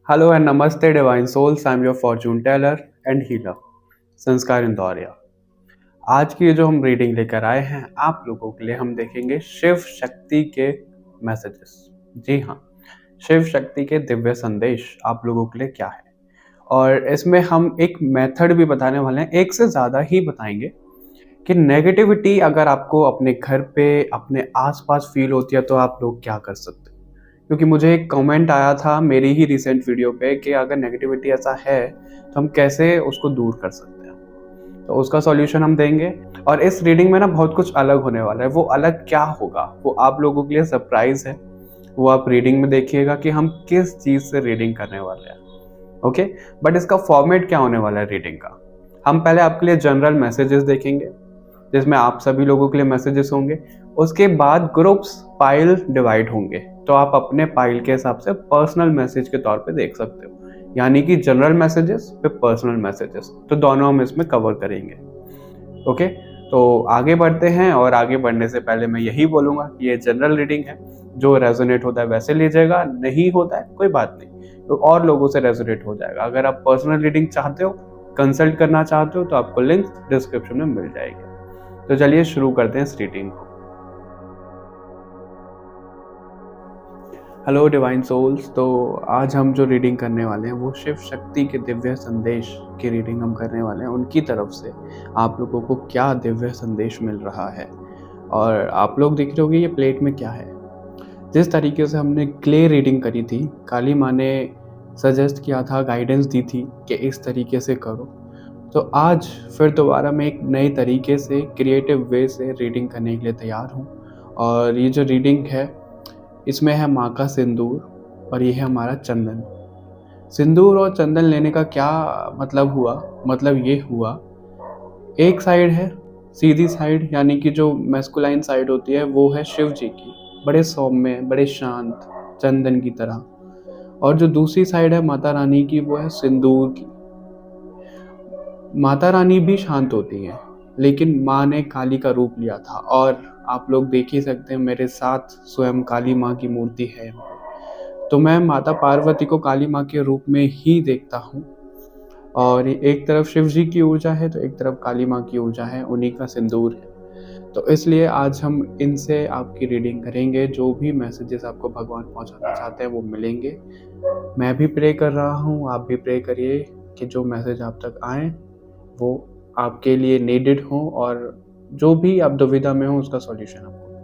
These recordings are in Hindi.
Hello and Namaste Divine Souls. I'm your fortune teller and healer, संस्कार इंदौरिया। आज की जो हम रीडिंग लेकर आए हैं आप लोगों के लिए हम देखेंगे शिव शक्ति के मैसेजेस। जी हाँ, शिव शक्ति के दिव्य संदेश आप लोगों के लिए क्या है। और इसमें हम एक मेथड भी बताने वाले हैं, एक से ज़्यादा ही बताएंगे कि नेगेटिविटी अगर आपको अपने घर पे अपने आसपास फील होती है तो आप लोग क्या कर सकते हैं। क्योंकि मुझे एक कमेंट आया था मेरी ही रिसेंट वीडियो पे कि अगर नेगेटिविटी ऐसा है तो हम कैसे उसको दूर कर सकते हैं, तो उसका सॉल्यूशन हम देंगे। और इस रीडिंग में ना बहुत कुछ अलग होने वाला है। वो अलग क्या होगा वो आप लोगों के लिए सरप्राइज है। वो आप रीडिंग में देखिएगा कि हम किस चीज़ से रीडिंग करने वाले हैं। ओके, बट इसका फॉर्मेट क्या होने वाला है रीडिंग का। हम पहले आपके लिए जनरल मैसेजेस देखेंगे जिसमें आप सभी लोगों के लिए मैसेजेस होंगे। उसके बाद ग्रुप्स पाइल डिवाइड होंगे, तो आप अपने पाइल के हिसाब से पर्सनल मैसेज के तौर पे देख सकते हो, यानी कि जनरल मैसेजेस पे पर्सनल मैसेजेस, तो दोनों हम इसमें कवर करेंगे। ओके, तो आगे बढ़ते हैं। और आगे बढ़ने से पहले मैं यही बोलूँगा कि ये जनरल रीडिंग है, जो रेजोनेट होता है वैसे लीजिएगा, नहीं होता है कोई बात नहीं, तो और लोगों से रेजोनेट हो जाएगा। अगर आप पर्सनल रीडिंग चाहते हो, कंसल्ट करना चाहते हो, तो आपको लिंक डिस्क्रिप्शन में मिल जाएगी। तो चलिए शुरू करते हैं इस रीडिंग को। Hello divine souls. तो आज हम जो रीडिंग करने वाले हैं वो शिव शक्ति के दिव्य संदेश की रीडिंग हम करने वाले हैं। उनकी तरफ से आप लोगों को क्या दिव्य संदेश मिल रहा है। और आप लोग देख रहे होंगे ये प्लेट में क्या है। जिस तरीके से हमने क्ले रीडिंग करी थी, काली माँ ने सजेस्ट किया था, गाइडेंस दी थी कि इस तरीके से करो। तो आज फिर दोबारा मैं एक नए तरीके से क्रिएटिव वे से रीडिंग करने के लिए तैयार हूँ। और ये जो रीडिंग है इसमें है माँ का सिंदूर और ये है हमारा चंदन। सिंदूर और चंदन लेने का क्या मतलब हुआ, मतलब ये हुआ, एक साइड है सीधी साइड, यानी कि जो मैस्कुलाइन साइड होती है वो है शिव जी की, बड़े सौम्य बड़े शांत चंदन की तरह। और जो दूसरी साइड है माता रानी की वो है सिंदूर की। माता रानी भी शांत होती हैं, लेकिन माँ ने काली का रूप लिया था। और आप लोग देख ही सकते हैं मेरे साथ स्वयं काली माँ की मूर्ति है यहाँ पे। तो मैं माता पार्वती को काली माँ के रूप में ही देखता हूँ। और एक तरफ शिव जी की ऊर्जा है तो एक तरफ काली माँ की ऊर्जा है, उन्हीं का सिंदूर है। तो इसलिए आज हम इनसे आपकी रीडिंग करेंगे। जो भी मैसेजेस आपको भगवान पहुँचाना चाहते हैं वो मिलेंगे। मैं भी प्रे कर रहा हूँ, आप भी प्रे करिए कि जो मैसेज आप तक आए वो आपके लिए नीडेड हो और जो भी आप दुविधा में हो उसका सॉल्यूशन आपको मिले।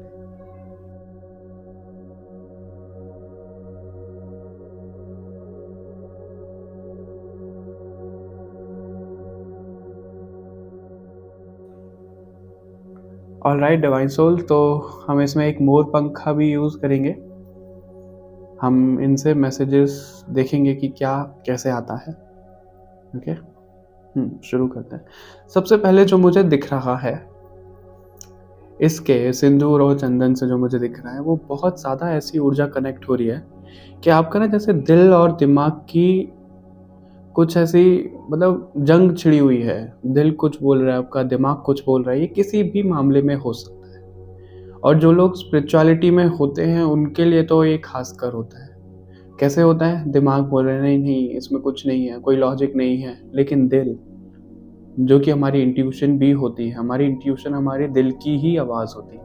ऑलराइट डिवाइन सोल, तो हम इसमें एक मोर पंखा भी यूज़ करेंगे। हम इनसे मैसेजेस देखेंगे कि क्या कैसे आता है। ओके, शुरू करते हैं। सबसे पहले जो मुझे दिख रहा है इसके सिंदूर और चंदन से, जो मुझे दिख रहा है वो बहुत ज़्यादा ऐसी ऊर्जा कनेक्ट हो रही है कि आपका ना जैसे दिल और दिमाग की कुछ ऐसी, मतलब जंग छिड़ी हुई है। दिल कुछ बोल रहा है, आपका दिमाग कुछ बोल रहा है। ये किसी भी मामले में हो सकता है। और जो लोग स्पिरिचुअलिटी में होते हैं उनके लिए तो ये खासकर होता है। कैसे होता है, दिमाग बोल रहे हैं नहीं नहीं इसमें कुछ नहीं है, कोई लॉजिक नहीं है, लेकिन दिल, जो कि हमारी इंट्यूशन भी होती है, हमारी इंट्यूशन हमारे दिल की ही आवाज़ होती है,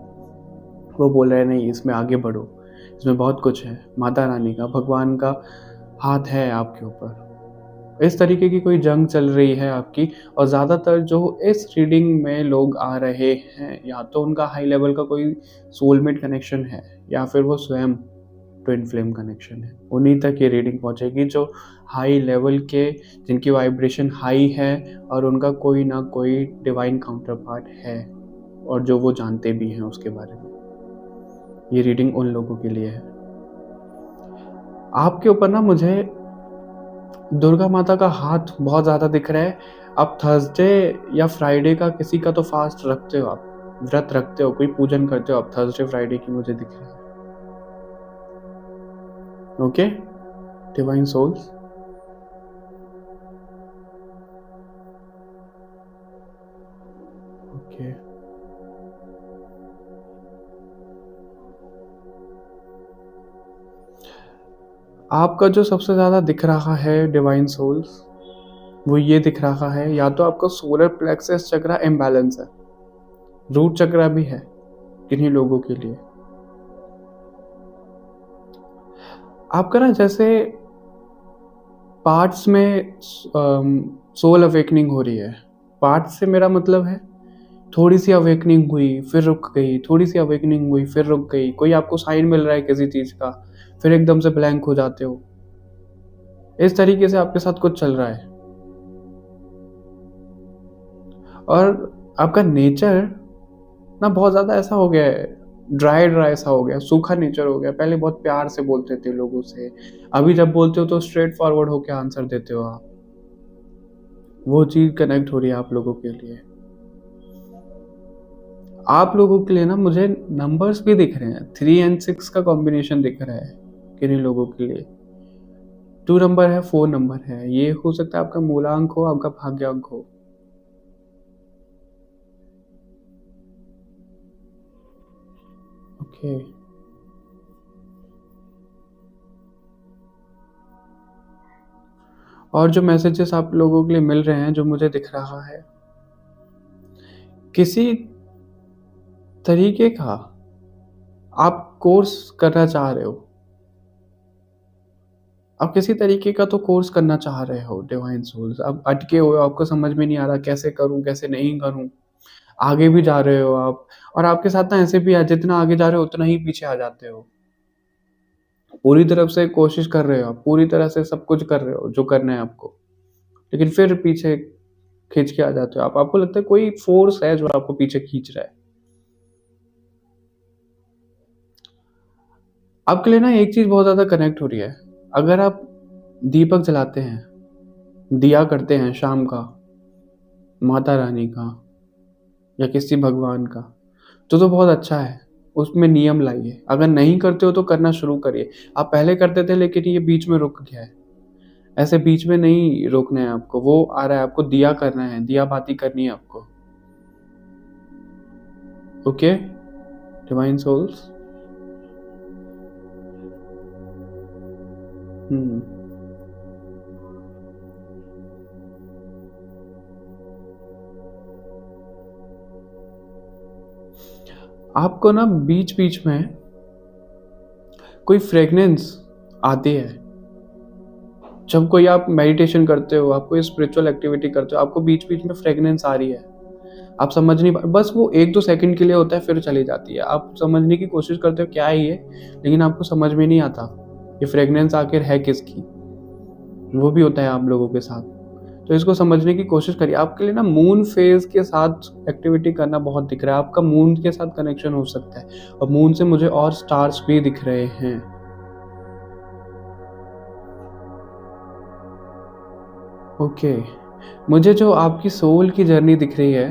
वो बोल रहे हैं नहीं इसमें आगे बढ़ो, इसमें बहुत कुछ है, माता रानी का भगवान का हाथ है आपके ऊपर। इस तरीके की कोई जंग चल रही है आपकी। और ज़्यादातर जो इस रीडिंग में लोग आ रहे हैं, या तो उनका हाई लेवल का कोई सोलमेट कनेक्शन है या फिर वो स्वयं ट्विन फ्लेम कनेक्शन है। उन्हीं तक ये रीडिंग पहुंचेगी जो हाई लेवल के, जिनकी वाइब्रेशन हाई है और उनका कोई ना कोई डिवाइन काउंटर पार्ट है और जो वो जानते भी हैं उसके बारे में। ये रीडिंग उन लोगों के लिए है। आपके ऊपर ना मुझे दुर्गा माता का हाथ बहुत ज़्यादा दिख रहा है। आप थर्सडे या फ्राइडे का किसी का तो फास्ट रखते हो, आप व्रत रखते हो, कोई पूजन करते हो आप थर्सडे फ्राइडे की, मुझे दिख रहा है। Okay divine souls, okay. आपका जो सबसे ज़्यादा दिख रहा है डिवाइन सोल्स, वो ये दिख रहा है, या तो आपका सोलर प्लेक्सस चक्रा इम्बैलेंस है, रूट चक्रा भी है किन्हीं लोगों के लिए। आपका ना जैसे पार्ट्स में सोल अवेकनिंग हो रही है। पार्ट्स से मेरा मतलब है थोड़ी सी अवेकनिंग हुई फिर रुक गई, थोड़ी सी अवेकनिंग हुई फिर रुक गई। कोई आपको साइन मिल रहा है किसी चीज़ का, फिर एकदम से ब्लैंक हो जाते हो। इस तरीके से आपके साथ कुछ चल रहा है। और आपका नेचर ना बहुत ज़्यादा ऐसा हो गया है, ड्राई ड्राई सा हो गया, सूखा नेचर हो गया। पहले बहुत प्यार से बोलते थे लोगों से, अभी जब बोलते हो तो स्ट्रेट फॉरवर्ड होकर आंसर देते हो आप। वो चीज़ कनेक्ट हो रही है आप लोगों के लिए। आप लोगों के लिए ना मुझे नंबर्स भी दिख रहे हैं, 3 एंड 6 का कॉम्बिनेशन दिख रहा है किन्हीं लोगों के लिए। 2 नंबर है, 4 नंबर है। ये हो सकता है आपका मूलांक हो, आपका भाग्यांक हो। ओके, और जो मैसेजेस आप लोगों के लिए मिल रहे हैं, जो मुझे दिख रहा है, किसी तरीके का आप कोर्स करना चाह रहे हो। आप किसी तरीके का तो कोर्स करना चाह रहे हो डिवाइन सोल्स। अब अटके हुए हो, आपको समझ में नहीं आ रहा कैसे करूं कैसे नहीं करूं। आगे भी जा रहे हो आप, और आपके साथ ना ऐसे भी है, जितना आगे जा रहे हो उतना ही पीछे आ जाते हो। पूरी तरफ से कोशिश कर रहे हो आप, पूरी तरह से सब कुछ कर रहे हो जो करना है आपको, लेकिन फिर पीछे खींच के आ जाते हो आप। आपको लगता है कोई फोर्स है जो आपको पीछे खींच रहा है। आपके लिए ना एक चीज बहुत ज्यादा कनेक्ट हो रही है। अगर आप दीपक जलाते हैं, दिया करते हैं शाम का, माता रानी का या किसी भगवान का, तो बहुत अच्छा है। उसमें नियम लाइए। अगर नहीं करते हो तो करना शुरू करिए। आप पहले करते थे लेकिन ये बीच में रुक गया है। ऐसे बीच में नहीं रोकना है आपको। वो आ रहा है, आपको दिया करना है, दिया बाती करनी है आपको। Okay divine souls. हम्म आपको ना बीच बीच में कोई फ्रेगनेंस आती है। जब कोई आप मेडिटेशन करते हो, आप कोई स्पिरिचुअल एक्टिविटी करते हो, आपको बीच बीच में फ्रेगनेंस आ रही है। आप समझ नहीं पा, बस वो 1-2 सेकंड के लिए होता है, फिर चली जाती है। आप समझने की कोशिश करते हो क्या है ये, लेकिन आपको समझ में नहीं आता ये फ्रेगनेंस आखिर है किसकी। वो भी होता है आप लोगों के साथ। तो इसको समझने की कोशिश करिए। आपके लिए ना मून फेज के साथ एक्टिविटी करना बहुत दिख रहा है। आपका मून के साथ कनेक्शन हो सकता है, और मून से मुझे और स्टार्स भी दिख रहे हैं। ओके, मुझे जो आपकी सोल की जर्नी दिख रही है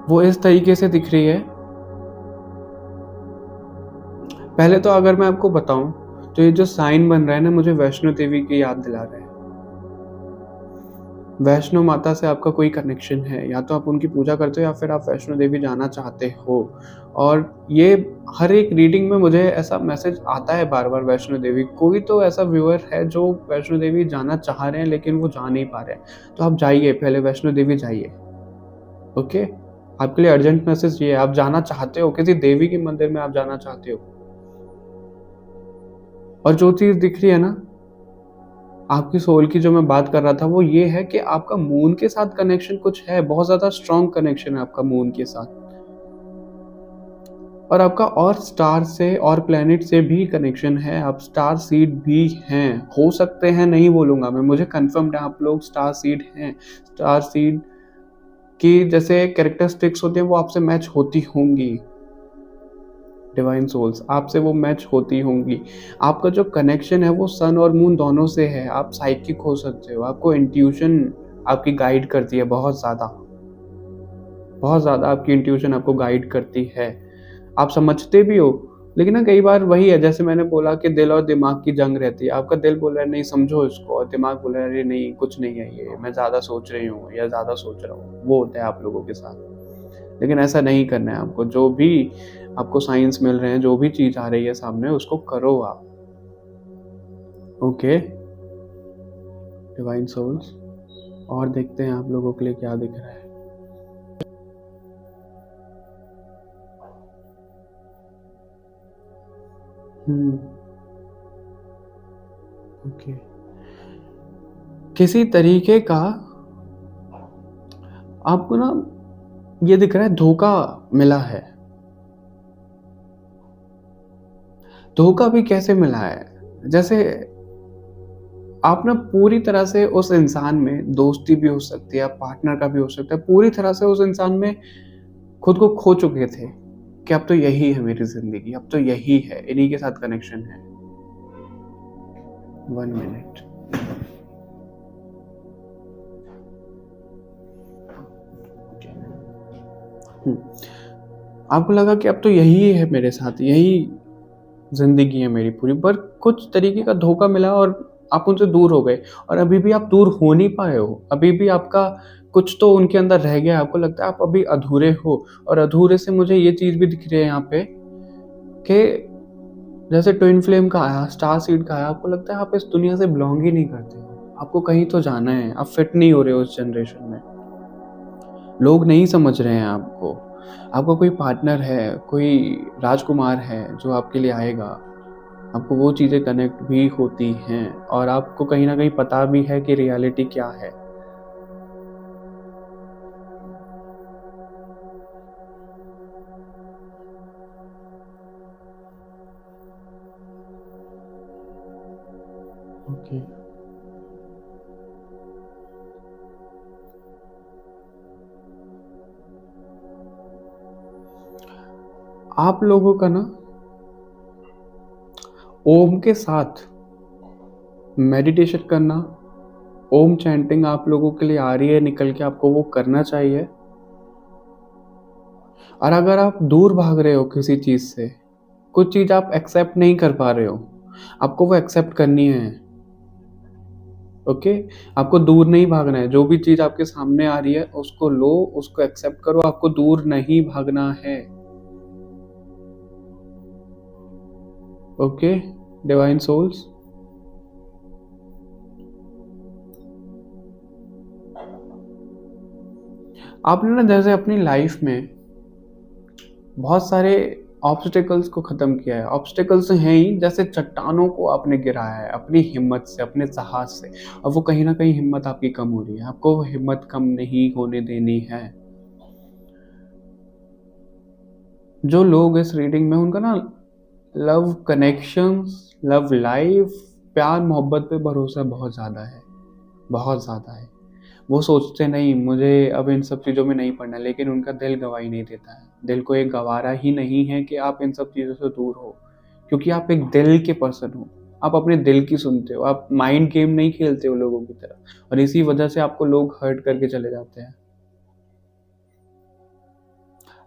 वो इस तरीके से दिख रही है। पहले तो अगर मैं आपको बताऊं तो ये जो साइन बन रहा है ना, मुझे वैष्णो देवी की याद दिला रहा है। वैष्णो माता से आपका कोई कनेक्शन है, या तो आप उनकी पूजा करते हो या फिर आप वैष्णो देवी जाना चाहते हो। और ये हर एक रीडिंग में मुझे ऐसा मैसेज आता है बार बार, वैष्णो देवी। कोई तो ऐसा व्यूअर है जो वैष्णो देवी जाना चाह रहे हैं लेकिन वो जा नहीं पा रहे हैं, तो आप जाइए, पहले वैष्णो देवी जाइए। ओके, आपके लिए अर्जेंट मैसेज ये है, आप जाना चाहते हो, किसी देवी के मंदिर में आप जाना चाहते हो। और जो चीज़ दिख रही है ना आपकी सोल की, जो मैं बात कर रहा था, वो ये है कि आपका मून के साथ कनेक्शन कुछ है, बहुत ज़्यादा स्ट्रॉन्ग कनेक्शन है आपका मून के साथ। और आपका और स्टार से और प्लेनेट से भी कनेक्शन है। आप स्टार सीड भी हैं, हो सकते हैं, नहीं बोलूँगा मैं, मुझे कन्फर्म्ड है आप लोग स्टार सीड हैं। स्टार सीड की जैसे कैरेक्टरिस्टिक्स होती हैं वो आपसे मैच होती होंगी। डिवाइन सोल्स आपसे वो मैच होती होंगी। आपका जो कनेक्शन है वो सन और मून दोनों से है। आप साइकिक हो सकते हो, आपको इंट्यूशन आपकी गाइड करती है बहुत ज़्यादा, बहुत ज़्यादा आपकी इंट्यूशन आपको गाइड करती है। आप समझते भी हो, लेकिन ना कई बार वही है, जैसे मैंने बोला कि दिल और दिमाग की जंग रहती है। आपका दिल बोल रहा है नहीं समझो इसको, और दिमाग बोल रहा है अरे नहीं कुछ नहीं है ये, मैं ज़्यादा सोच रही हूँ या ज़्यादा सोच रहा हूँ। वो होता है आप लोगों के साथ, लेकिन ऐसा नहीं करना है आपको। जो भी आपको साइंस मिल रहे हैं, जो भी चीज़ आ रही है सामने, उसको करो आप। ओके डिवाइन सोल्स, और देखते हैं आप लोगों के लिए क्या दिख रहा है। ओके, किसी तरीके का आपको ना ये दिख रहा है, धोखा मिला है। धोखा भी कैसे मिला है, जैसे आप ना पूरी तरह से उस इंसान में, दोस्ती भी हो सकती है, पार्टनर का भी हो सकता है, पूरी तरह से उस इंसान में खुद को खो चुके थे कि अब तो यही है मेरी जिंदगी, अब तो यही है, इन्हीं के साथ कनेक्शन है। 1 मिनट। आपको लगा कि अब तो यही है मेरे साथ, यही जिंदगी है मेरी पूरी, पर कुछ तरीके का धोखा मिला और आप उनसे दूर हो गए, और अभी भी आप दूर हो नहीं पाए हो। अभी भी आपका कुछ तो उनके अंदर रह गया, आपको लगता है आप अभी अधूरे हो। और अधूरे से मुझे ये चीज़ भी दिख रही है यहाँ पे कि जैसे ट्विन फ्लेम का आया, स्टार सीड का आया, आपको लगता है आप इस दुनिया से बिलोंग ही नहीं करते हो, आपको कहीं तो जाना है, आप फिट नहीं हो रहे हो उस जनरेशन में, लोग नहीं समझ रहे हैं आपको। आपका कोई पार्टनर है, कोई राजकुमार है जो आपके लिए आएगा, आपको वो चीज़ें कनेक्ट भी होती हैं, और आपको कहीं ना कहीं पता भी है कि रियलिटी क्या है। ओके, आप लोगों का ना ओम के साथ मेडिटेशन करना, ओम चैंटिंग आप लोगों के लिए आ रही है निकल के, आपको वो करना चाहिए। और अगर आप दूर भाग रहे हो किसी चीज़ से, कुछ चीज़ आप एक्सेप्ट नहीं कर पा रहे हो, आपको वो एक्सेप्ट करनी है। ओके, आपको दूर नहीं भागना है, जो भी चीज़ आपके सामने आ रही है उसको लो, उसको एक्सेप्ट करो, आपको दूर नहीं भागना है। ओके डिवाइन सोल्स, आपने ना जैसे अपनी लाइफ में बहुत सारे ऑब्स्टेकल्स को ख़त्म किया है। ऑब्स्टेकल्स हैं ही, जैसे चट्टानों को आपने गिराया है अपनी हिम्मत से, अपने साहस से, और वो कहीं ना कहीं हिम्मत आपकी कम हो रही है, आपको वो हिम्मत कम नहीं होने देनी है। जो लोग इस रीडिंग में, उनका ना लव कनेक्शंस, लव लाइफ, प्यार मोहब्बत पे भरोसा बहुत ज़्यादा है, बहुत ज़्यादा है। वो सोचते नहीं मुझे अब इन सब चीज़ों में नहीं पड़ना, लेकिन उनका दिल गवाही नहीं देता है। दिल को एक गवारा ही नहीं है कि आप इन सब चीज़ों से दूर हो, क्योंकि आप एक दिल के पर्सन हो, आप अपने दिल की सुनते हो, आप माइंड गेम नहीं खेलते हो लोगों की तरह, और इसी वजह से आपको लोग हर्ट करके चले जाते हैं।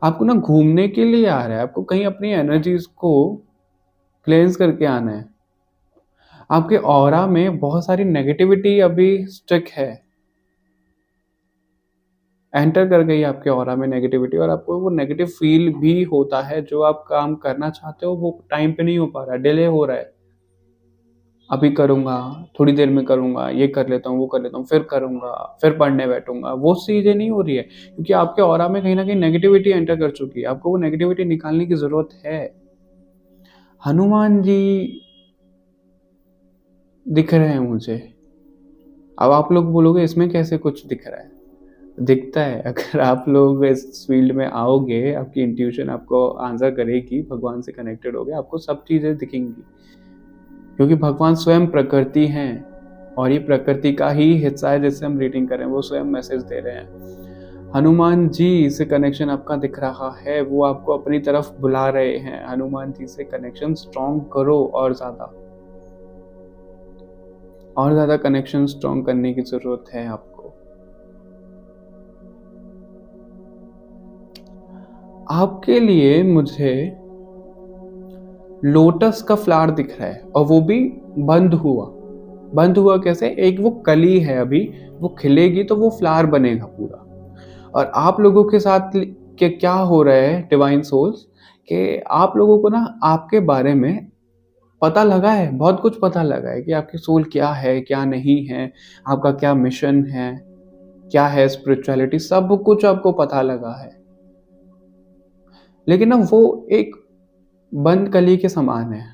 आपको ना घूमने के लिए आ रहा है, आपको कहीं अपनी एनर्जीज को क्लेंस करके आना है। आपके ऑरा में बहुत सारी नेगेटिविटी अभी स्टक है, एंटर कर गई आपके ऑरा में नेगेटिविटी, और आपको वो नेगेटिव फील भी होता है। जो आप काम करना चाहते हो वो टाइम पे नहीं हो पा रहा है, डिले हो रहा है। अभी करूँगा, थोड़ी देर में करूँगा, ये कर लेता हूँ, वो कर लेता हूँ, फिर करूँगा, फिर पढ़ने बैठूँगा, वो चीज़ें नहीं हो रही है, क्योंकि आपके ऑरा में कहीं न कहीं नेगेटिविटी एंटर कर चुकी है। आपको वो नेगेटिविटी निकालने की ज़रूरत है। हनुमान जी दिख रहे हैं मुझे। अब आप लोग बोलोगे इसमें कैसे कुछ दिख रहा है? दिखता है। अगर आप लोग इस फील्ड में आओगे, आपकी इंट्यूशन आपको आंसर करेगी, भगवान से कनेक्टेड होगे, आपको सब चीज़ें दिखेंगी, क्योंकि भगवान स्वयं प्रकृति हैं, और ये प्रकृति का ही हिस्सा है जिससे हम रीडिंग कर रहे हैं, वो स्वयं मैसेज दे रहे हैं। हनुमान जी से कनेक्शन आपका दिख रहा है, वो आपको अपनी तरफ बुला रहे हैं। हनुमान जी से कनेक्शन स्ट्रॉन्ग करो, और ज़्यादा कनेक्शन स्ट्रॉन्ग करने की ज़रूरत है आपको। आपके लिए मुझे लोटस का फ्लावर दिख रहा है, और वो भी बंद हुआ। बंद हुआ कैसे? एक वो कली है, अभी वो खिलेगी तो वो फ्लावर बनेगा पूरा। और आप लोगों के साथ के क्या हो रहा है डिवाइन सोल्स, कि आप लोगों को ना आपके बारे में पता लगा है, बहुत कुछ पता लगा है कि आपकी सोल क्या है, क्या नहीं है, आपका क्या मिशन है, क्या है स्पिरिचुअलिटी, सब कुछ आपको पता लगा है। लेकिन ना वो एक बंद कली के समान है।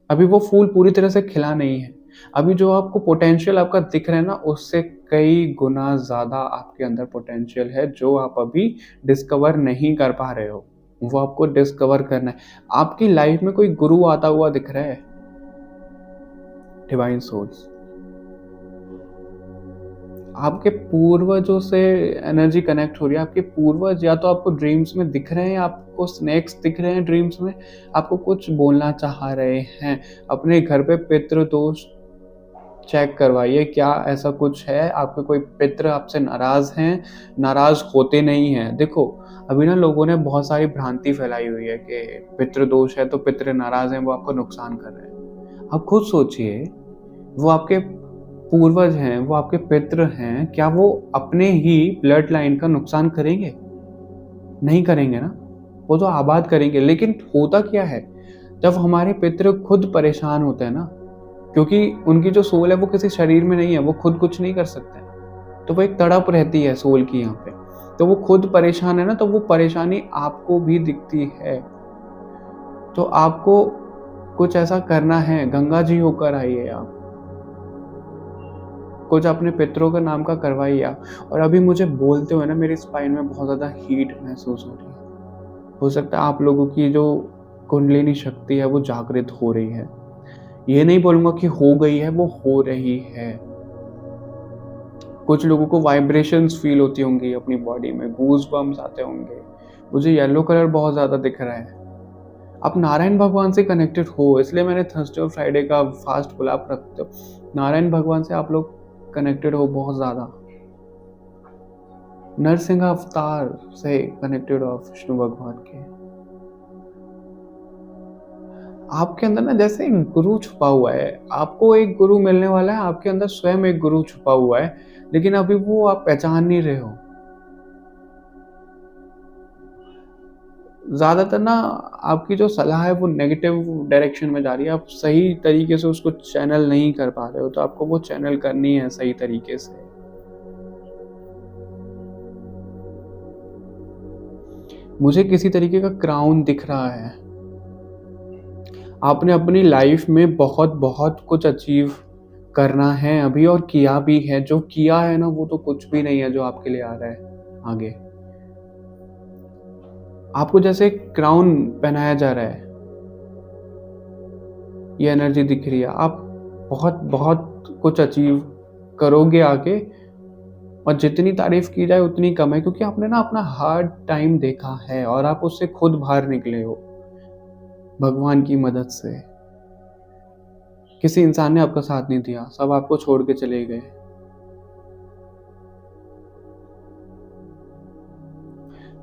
अभी वो फूल पूरी तरह से खिला नहीं है। अभी जो आपको पोटेंशियल आपका दिख रहा है ना, उससे कई गुना ज़्यादा आपके अंदर पोटेंशियल है जो आप अभी डिस्कवर नहीं कर पा रहे हो। वो आपको डिस्कवर करना है। आपकी लाइफ में कोई गुरु आता हुआ दिख रहा है, डिवाइन सोल्स। आपके पूर्वजों से एनर्जी कनेक्ट हो रही है। आपके पूर्वज या तो आपको ड्रीम्स में दिख रहे हैं, आपको स्नेक्स दिख रहे हैं ड्रीम्स में, आपको कुछ बोलना चाह रहे हैं। अपने घर पे पितृदोष चेक करवाइए, क्या ऐसा कुछ है? आपके कोई पितृ आपसे नाराज हैं, नाराज होते नहीं हैं। देखो, अभी ना लोगों ने बहुत सारी भ्रांति फैलाई हुई है कि पितृदोष है तो पितृ नाराज हैं, वो आपको नुकसान कर रहे हैं। आप खुद सोचिए, वो आपके पूर्वज हैं, वो आपके पितृ हैं, क्या वो अपने ही ब्लड लाइन का नुकसान करेंगे? नहीं करेंगे ना, वो तो आबाद करेंगे। लेकिन होता क्या है, जब हमारे पितृ खुद परेशान होते हैं ना, क्योंकि उनकी जो सोल है वो किसी शरीर में नहीं है, वो खुद कुछ नहीं कर सकते हैं, तो वो एक तड़प रहती है सोल की यहाँ पे। तो वो खुद परेशान है ना, तो वो परेशानी आपको भी दिखती है। तो आपको कुछ ऐसा करना है, गंगा जी होकर आइए आप, कुछ अपने पितरों के नाम का करवाइए आप। और अभी मुझे बोलते हुए ना मेरी स्पाइन में बहुत ज़्यादा हीट महसूस हो रही है। हो सकता है आप लोगों की जो कुंडलिनी शक्ति है वो जागृत हो रही है। ये नहीं बोलूँगा कि हो गई है, वो हो रही है। कुछ लोगों को वाइब्रेशंस फील होती होंगी अपनी बॉडी में, गूज बम्स आते होंगे। मुझे येलो कलर बहुत ज़्यादा दिख रहा है। आप नारायण भगवान से कनेक्टेड हो, इसलिए मैंने थर्सडे और फ्राइडे का फास्ट बोला, आप रखते हो। नारायण भगवान से आप लोग कनेक्टेड हो बहुत ज़्यादा। नरसिंह अवतार से कनेक्टेड हो विष्णु भगवान के। आपके अंदर ना जैसे एक गुरु छुपा हुआ है, आपको एक गुरु मिलने वाला है, आपके अंदर स्वयं एक गुरु छुपा हुआ है, लेकिन अभी वो आप पहचान नहीं रहे हो। ज़्यादातर ना आपकी जो सलाह है वो नेगेटिव डायरेक्शन में जा रही है, आप सही तरीके से उसको चैनल नहीं कर पा रहे हो, तो आपको वो चैनल करनी है सही तरीके से। मुझे किसी तरीके का क्राउन दिख रहा है। आपने अपनी लाइफ में बहुत बहुत कुछ अचीव करना है अभी, और किया भी है। जो किया है ना वो तो कुछ भी नहीं है जो आपके लिए आ रहा है आगे। आपको जैसे क्राउन पहनाया जा रहा है, ये एनर्जी दिख रही है। आप बहुत बहुत कुछ अचीव करोगे आगे, और जितनी तारीफ की जाए उतनी कम है, क्योंकि आपने ना अपना हार्ड टाइम देखा है और आप उससे खुद बाहर निकले हो भगवान की मदद से। किसी इंसान ने आपका साथ नहीं दिया, सब आपको छोड़ के चले गए।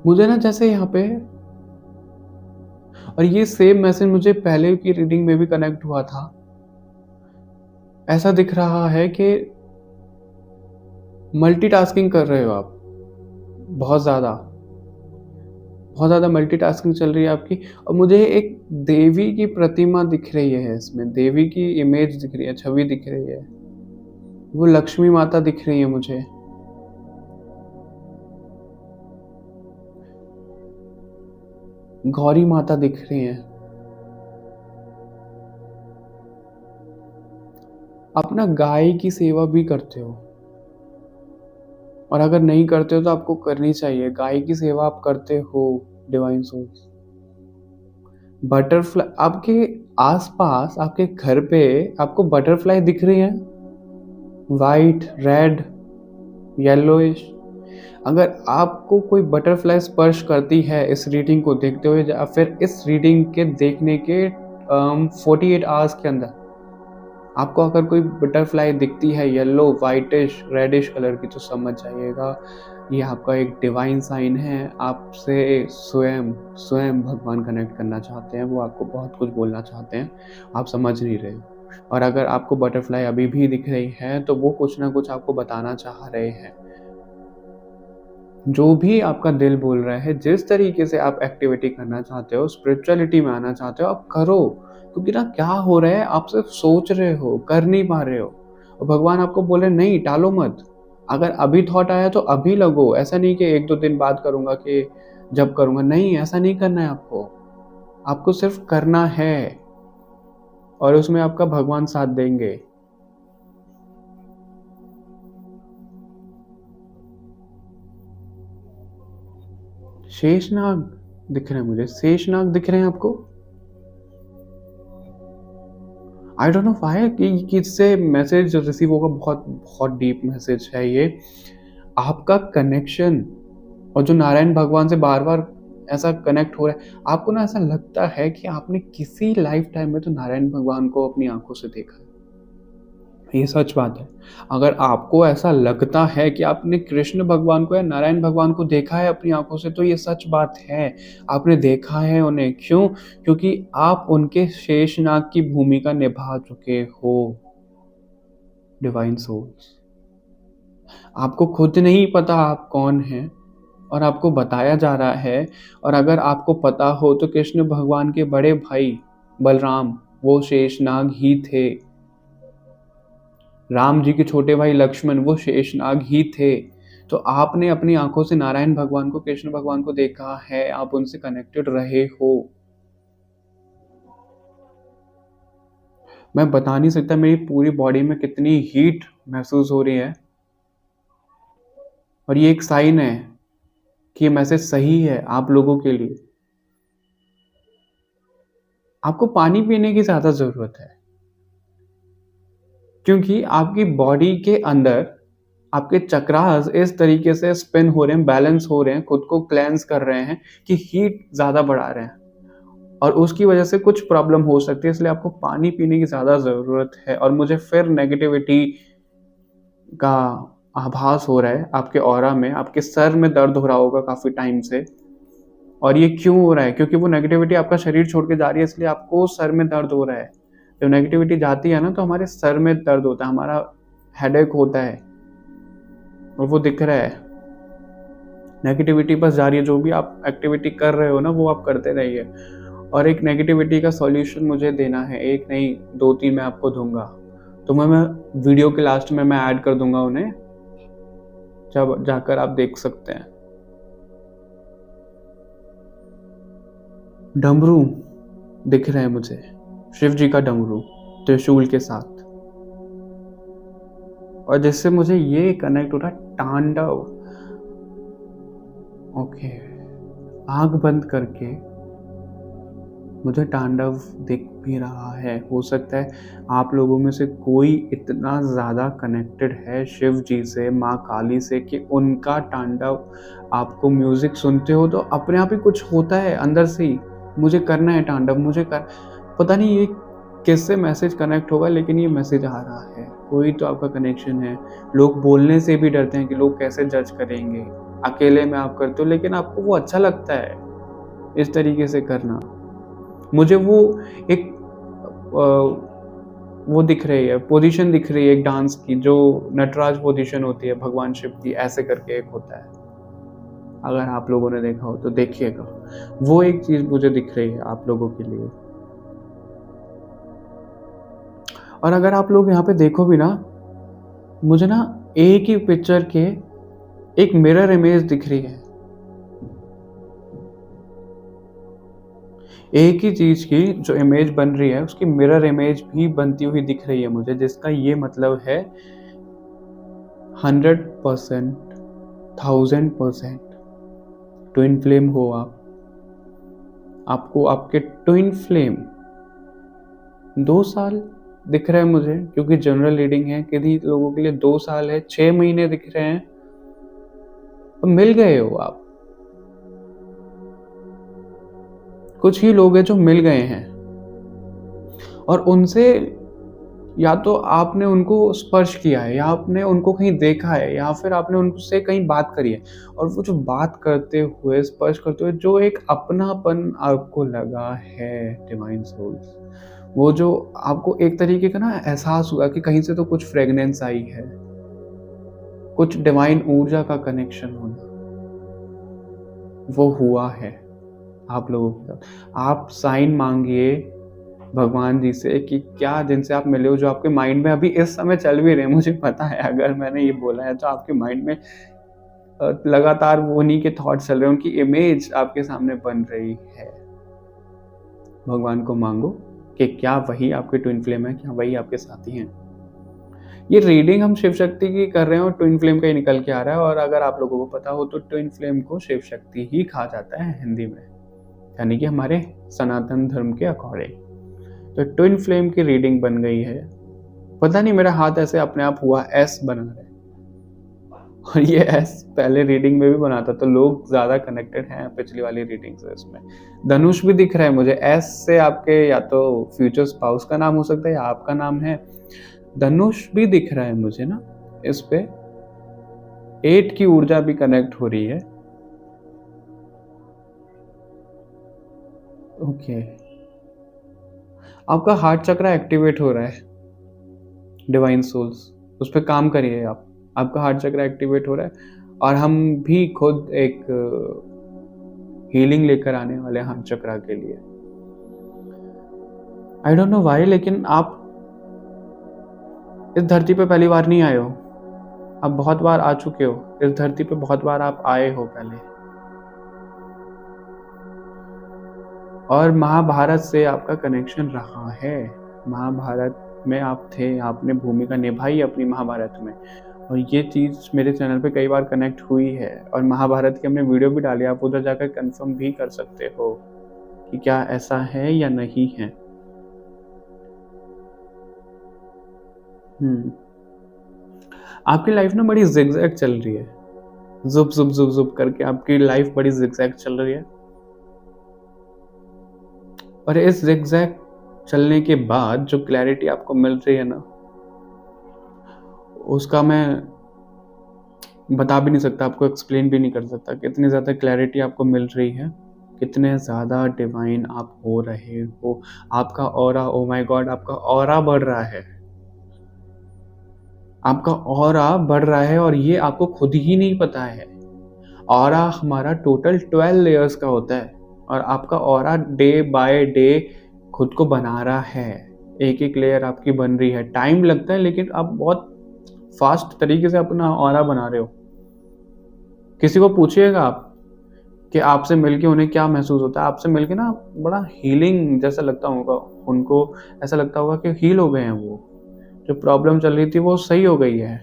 मुझे ना जैसे यहाँ पे, और ये सेम मैसेज मुझे पहले की रीडिंग में भी कनेक्ट हुआ था, ऐसा दिख रहा है कि मल्टीटास्किंग कर रहे हो आप बहुत ज़्यादा, बहुत ज़्यादा मल्टीटास्किंग चल रही है आपकी। और मुझे एक देवी की प्रतिमा दिख रही है, इसमें देवी की इमेज दिख रही है, छवि दिख रही है। वो लक्ष्मी माता दिख रही है मुझे। गौरी माता दिख रही हैं। अपना गाय की सेवा भी करते हो, और अगर नहीं करते हो तो आपको करनी चाहिए। गाय की सेवा आप करते हो डिवाइन सोल्स। बटरफ्लाई आपके आसपास, आपके घर पे आपको बटरफ्लाई दिख रही है, वाइट, रेड, येलोइश। अगर आपको कोई बटरफ्लाई स्पर्श करती है इस रीडिंग को देखते हुए, या फिर इस रीडिंग के देखने के 48 आवर्स के अंदर आपको अगर कोई बटरफ्लाई दिखती है येलो, वाइटिश, रेडिश कलर की, तो समझ जाइएगा ये आपका एक डिवाइन साइन है। आपसे स्वयं स्वयं भगवान कनेक्ट करना चाहते हैं, वो आपको बहुत कुछ बोलना चाहते हैं, आप समझ नहीं रहे हो। और अगर आपको बटरफ्लाई अभी भी दिख रही है तो वो कुछ ना कुछ आपको बताना चाह रहे हैं। जो भी आपका दिल बोल रहा है, जिस तरीके से आप एक्टिविटी करना चाहते हो, स्पिरिचुअलिटी में आना चाहते हो, आप करो। क्योंकि ना क्या हो रहा है, आप सिर्फ सोच रहे हो, कर नहीं पा रहे हो। और भगवान आपको बोले नहीं, टालो मत। अगर अभी थॉट आया तो अभी लगो। ऐसा नहीं कि 1-2 दिन बाद करूँगा, कि जब करूँगा, नहीं, ऐसा नहीं करना है आपको। आपको सिर्फ करना है और उसमें आपका भगवान साथ देंगे। शेषनाग दिख रहे हैं मुझे, शेषनाग दिख रहे हैं आपको? आई डोंट नो व्हाई कि किससे मैसेज रिसीव होगा। बहुत बहुत डीप मैसेज है ये। आपका कनेक्शन और जो नारायण भगवान से बार बार ऐसा कनेक्ट हो रहा है, आपको ना ऐसा लगता है कि आपने किसी लाइफ टाइम में तो नारायण भगवान को अपनी आंखों से देखा है। ये सच बात है। अगर आपको ऐसा लगता है कि आपने कृष्ण भगवान को या नारायण भगवान को देखा है अपनी आंखों से, तो ये सच बात है। आपने देखा है उन्हें। क्यों? क्योंकि आप उनके शेषनाग की भूमिका निभा चुके हो, डिवाइन सोल्स। आपको खुद नहीं पता आप कौन हैं, और आपको बताया जा रहा है। और अगर आपको पता हो तो कृष्ण भगवान के बड़े भाई बलराम वो शेषनाग ही थे। राम जी के छोटे भाई लक्ष्मण वो शेषनाग ही थे। तो आपने अपनी आंखों से नारायण भगवान को, कृष्ण भगवान को देखा है, आप उनसे कनेक्टेड रहे हो। मैं बता नहीं सकता मेरी पूरी बॉडी में कितनी हीट महसूस हो रही है। और ये एक साइन है कि ये मैसेज सही है आप लोगों के लिए। आपको पानी पीने की ज्यादा जरूरत है, क्योंकि आपकी बॉडी के अंदर आपके चक्रास इस तरीके से स्पिन हो रहे हैं, बैलेंस हो रहे हैं, खुद को क्लेंस कर रहे हैं कि हीट ज़्यादा बढ़ा रहे हैं। और उसकी वजह से कुछ प्रॉब्लम हो सकती है, इसलिए आपको पानी पीने की ज़्यादा ज़रूरत है। और मुझे फिर नेगेटिविटी का आभास हो रहा है आपके ऑरा में। आपके सर में दर्द हो रहा होगा काफ़ी टाइम से। और ये क्यों हो रहा है? क्योंकि वो नेगेटिविटी आपका शरीर छोड़ के जा रही है, इसलिए आपको सर में दर्द हो रहा है। जब नेगेटिविटी जाती है ना, तो हमारे सर में दर्द होता है, हमारा हेडेक होता है, और वो दिख रहा है। नेगेटिविटी बस जा रही है। जो भी आप एक्टिविटी कर रहे हो ना, वो आप करते रहिए। और एक नेगेटिविटी का सॉल्यूशन मुझे देना है, एक नहीं 2-3 मैं आपको दूंगा। तो मैं वीडियो के लास्ट में मैं ऐड कर दूंगा उन्हें, जब जाकर आप देख सकते हैं। डमरू दिख रहे हैं मुझे, शिव जी का डमरू त्रिशूल के साथ। और जिससे मुझे ये कनेक्ट हो रहा है, तांडव। ओके, आंख बंद करके मुझे तांडव दिख भी रहा है। हो सकता है आप लोगों में से कोई इतना ज़्यादा कनेक्टेड है शिव जी से, माँ काली से, कि उनका तांडव आपको म्यूज़िक सुनते हो तो अपने आप ही कुछ होता है अंदर से ही, मुझे करना है तांडव, मुझे कर। पता नहीं ये किससे मैसेज कनेक्ट होगा, लेकिन ये मैसेज आ रहा है। कोई तो आपका कनेक्शन है। लोग बोलने से भी डरते हैं कि लोग कैसे जज करेंगे। अकेले में आप करते हो, लेकिन आपको वो अच्छा लगता है इस तरीके से करना। मुझे वो एक वो दिख रही है, पोजीशन दिख रही है एक डांस की, जो नटराज पोजीशन होती है भगवान शिव की, ऐसे करके एक होता है। अगर आप लोगों ने देखा हो तो देखिएगा, वो एक चीज मुझे दिख रही है आप लोगों के लिए। और अगर आप लोग यहाँ पे देखो भी ना, मुझे ना एक ही पिक्चर के एक मिरर इमेज दिख रही है। एक ही चीज की जो इमेज बन रही है, उसकी मिरर इमेज भी बनती हुई दिख रही है मुझे, जिसका ये मतलब है 100%, 1000% ट्विन फ्लेम हो आप। आपको आपके ट्विन फ्लेम 2 साल दिख रहे हैं मुझे, क्योंकि जनरल रीडिंग है। किसी लोगों के लिए 2 साल है, 6 महीने दिख रहे हैं। तो मिल गए हो आप। कुछ ही लोग हैं जो मिल गए हैं, और उनसे या तो आपने उनको स्पर्श किया है, या आपने उनको कहीं देखा है, या फिर आपने उनसे कहीं बात करी है। और वो जो बात करते हुए, स्पर्श करते हुए जो एक अपनापन आपको लगा है डिवाइन सोल्स, वो जो आपको एक तरीके का ना एहसास हुआ कि कहीं से तो कुछ फ्रेगनेंस आई है, कुछ डिवाइन ऊर्जा का कनेक्शन होना। वो हुआ है आप लोगों के साथ। आप साइन मांगिए भगवान जी से कि क्या जिनसे आप मिले हो, जो आपके माइंड में अभी इस समय चल भी रहे हैं। मुझे पता है अगर मैंने ये बोला है तो आपके माइंड में लगातार वो उन्हीं के थॉट्स चल रहे हैं, उनकी इमेज आपके सामने बन रही है। भगवान को मांगो कि क्या वही आपके ट्विन फ्लेम है, क्या वही आपके साथी हैं। ये रीडिंग हम शिव शक्ति की कर रहे हैं और ट्विन फ्लेम का ही निकल के आ रहा है। और अगर आप लोगों को पता हो तो ट्विन फ्लेम को शिव शक्ति ही कहा जाता है हिंदी में, यानी कि हमारे सनातन धर्म के अकॉर्डिंग। तो ट्विन फ्लेम की रीडिंग बन गई है। पता नहीं मेरा हाथ ऐसे अपने आप हुआ एस बना रहा है, और ये एस पहले रीडिंग में भी बना था, तो लोग ज्यादा कनेक्टेड हैं पिछली वाली रीडिंग से। इसमें धनुष भी दिख रहा है मुझे। एस से आपके या तो फ्यूचर स्पाउस का नाम हो सकता है या आपका नाम है। धनुष भी दिख रहा है मुझे ना इस पे। 8 की ऊर्जा भी कनेक्ट हो रही है। ओके, आपका हार्ट चक्र एक्टिवेट हो रहा है। डिवाइन सोल्स उस पर काम करिए आप। आपका हार्ट चक्र एक्टिवेट हो रहा है, और हम भी खुद एक हीलिंग लेकर आने वाले हैं हार्ट चक्र के लिए। आई डोंट नो व्हाई, लेकिन आप इस धरती पे पहली बार नहीं आए हो। आप बहुत बार आ चुके हो इस धरती पे, बहुत बार आप आए हो पहले। और महाभारत से आपका कनेक्शन रहा है। महाभारत में आप थे, आपने भूमिका निभाई अपनी महाभारत में, और ये चीज़ मेरे चैनल पे कई बार कनेक्ट हुई है। और महाभारत की हमने वीडियो भी डाली, आप उधर जाकर कंफर्म भी कर सकते हो कि क्या ऐसा है या नहीं है। आपकी लाइफ ना बड़ी जिगजैग चल रही है। जुप जुप जुप जुप करके आपकी लाइफ बड़ी जिगजैग चल रही है। और इस जिगजैग चलने के बाद जो क्लैरिटी आपको मिल रही है ना, उसका मैं बता भी नहीं सकता, आपको एक्सप्लेन भी नहीं कर सकता कितनी ज़्यादा क्लैरिटी आपको मिल रही है, कितने ज़्यादा डिवाइन आप हो रहे हो। आपका ऑरा, ओ माय गॉड, आपका ऑरा बढ़ रहा है। आपका ऑरा बढ़ रहा है और ये आपको खुद ही नहीं पता है। ऑरा हमारा टोटल 12 लेयर्स का होता है, और आपका ऑरा डे बाय डे खुद को बना रहा है। एक एक लेयर आपकी बन रही है। टाइम लगता है, लेकिन आप बहुत फास्ट तरीके से अपना ऑरा बना रहे हो। किसी को पूछिएगा आप कि आपसे मिलके उन्हें क्या महसूस होता है। आपसे मिलके ना बड़ा हीलिंग जैसा लगता होगा उनको। ऐसा लगता होगा कि हील हो गए हैं, वो जो प्रॉब्लम चल रही थी वो सही हो गई है।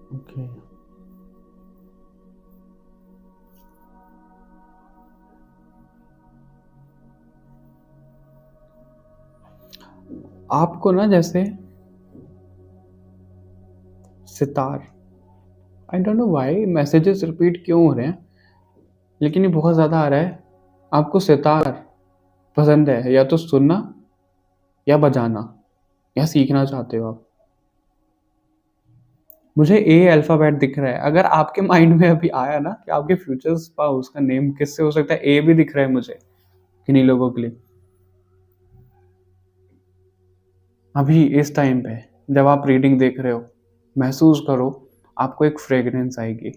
ओके, आपको ना जैसे sitar, I don't know why messages repeat क्यों हो रहे हैं, लेकिन ये बहुत ज़्यादा आ रहा है। आपको सितार पसंद है, या तो सुनना या बजाना या सीखना चाहते हो आप। मुझे ए अल्फ़ाबेट दिख रहा है। अगर आपके माइंड में अभी आया ना कि आपके फ्यूचर स्पाउस का नेम किससे हो सकता है, ए भी दिख रहा है मुझे किन्हीं लोगों के लिए। अभी इस टाइम पे जब आप रीडिंग देख रहे हो, महसूस करो आपको एक फ्रेगरेंस आएगी।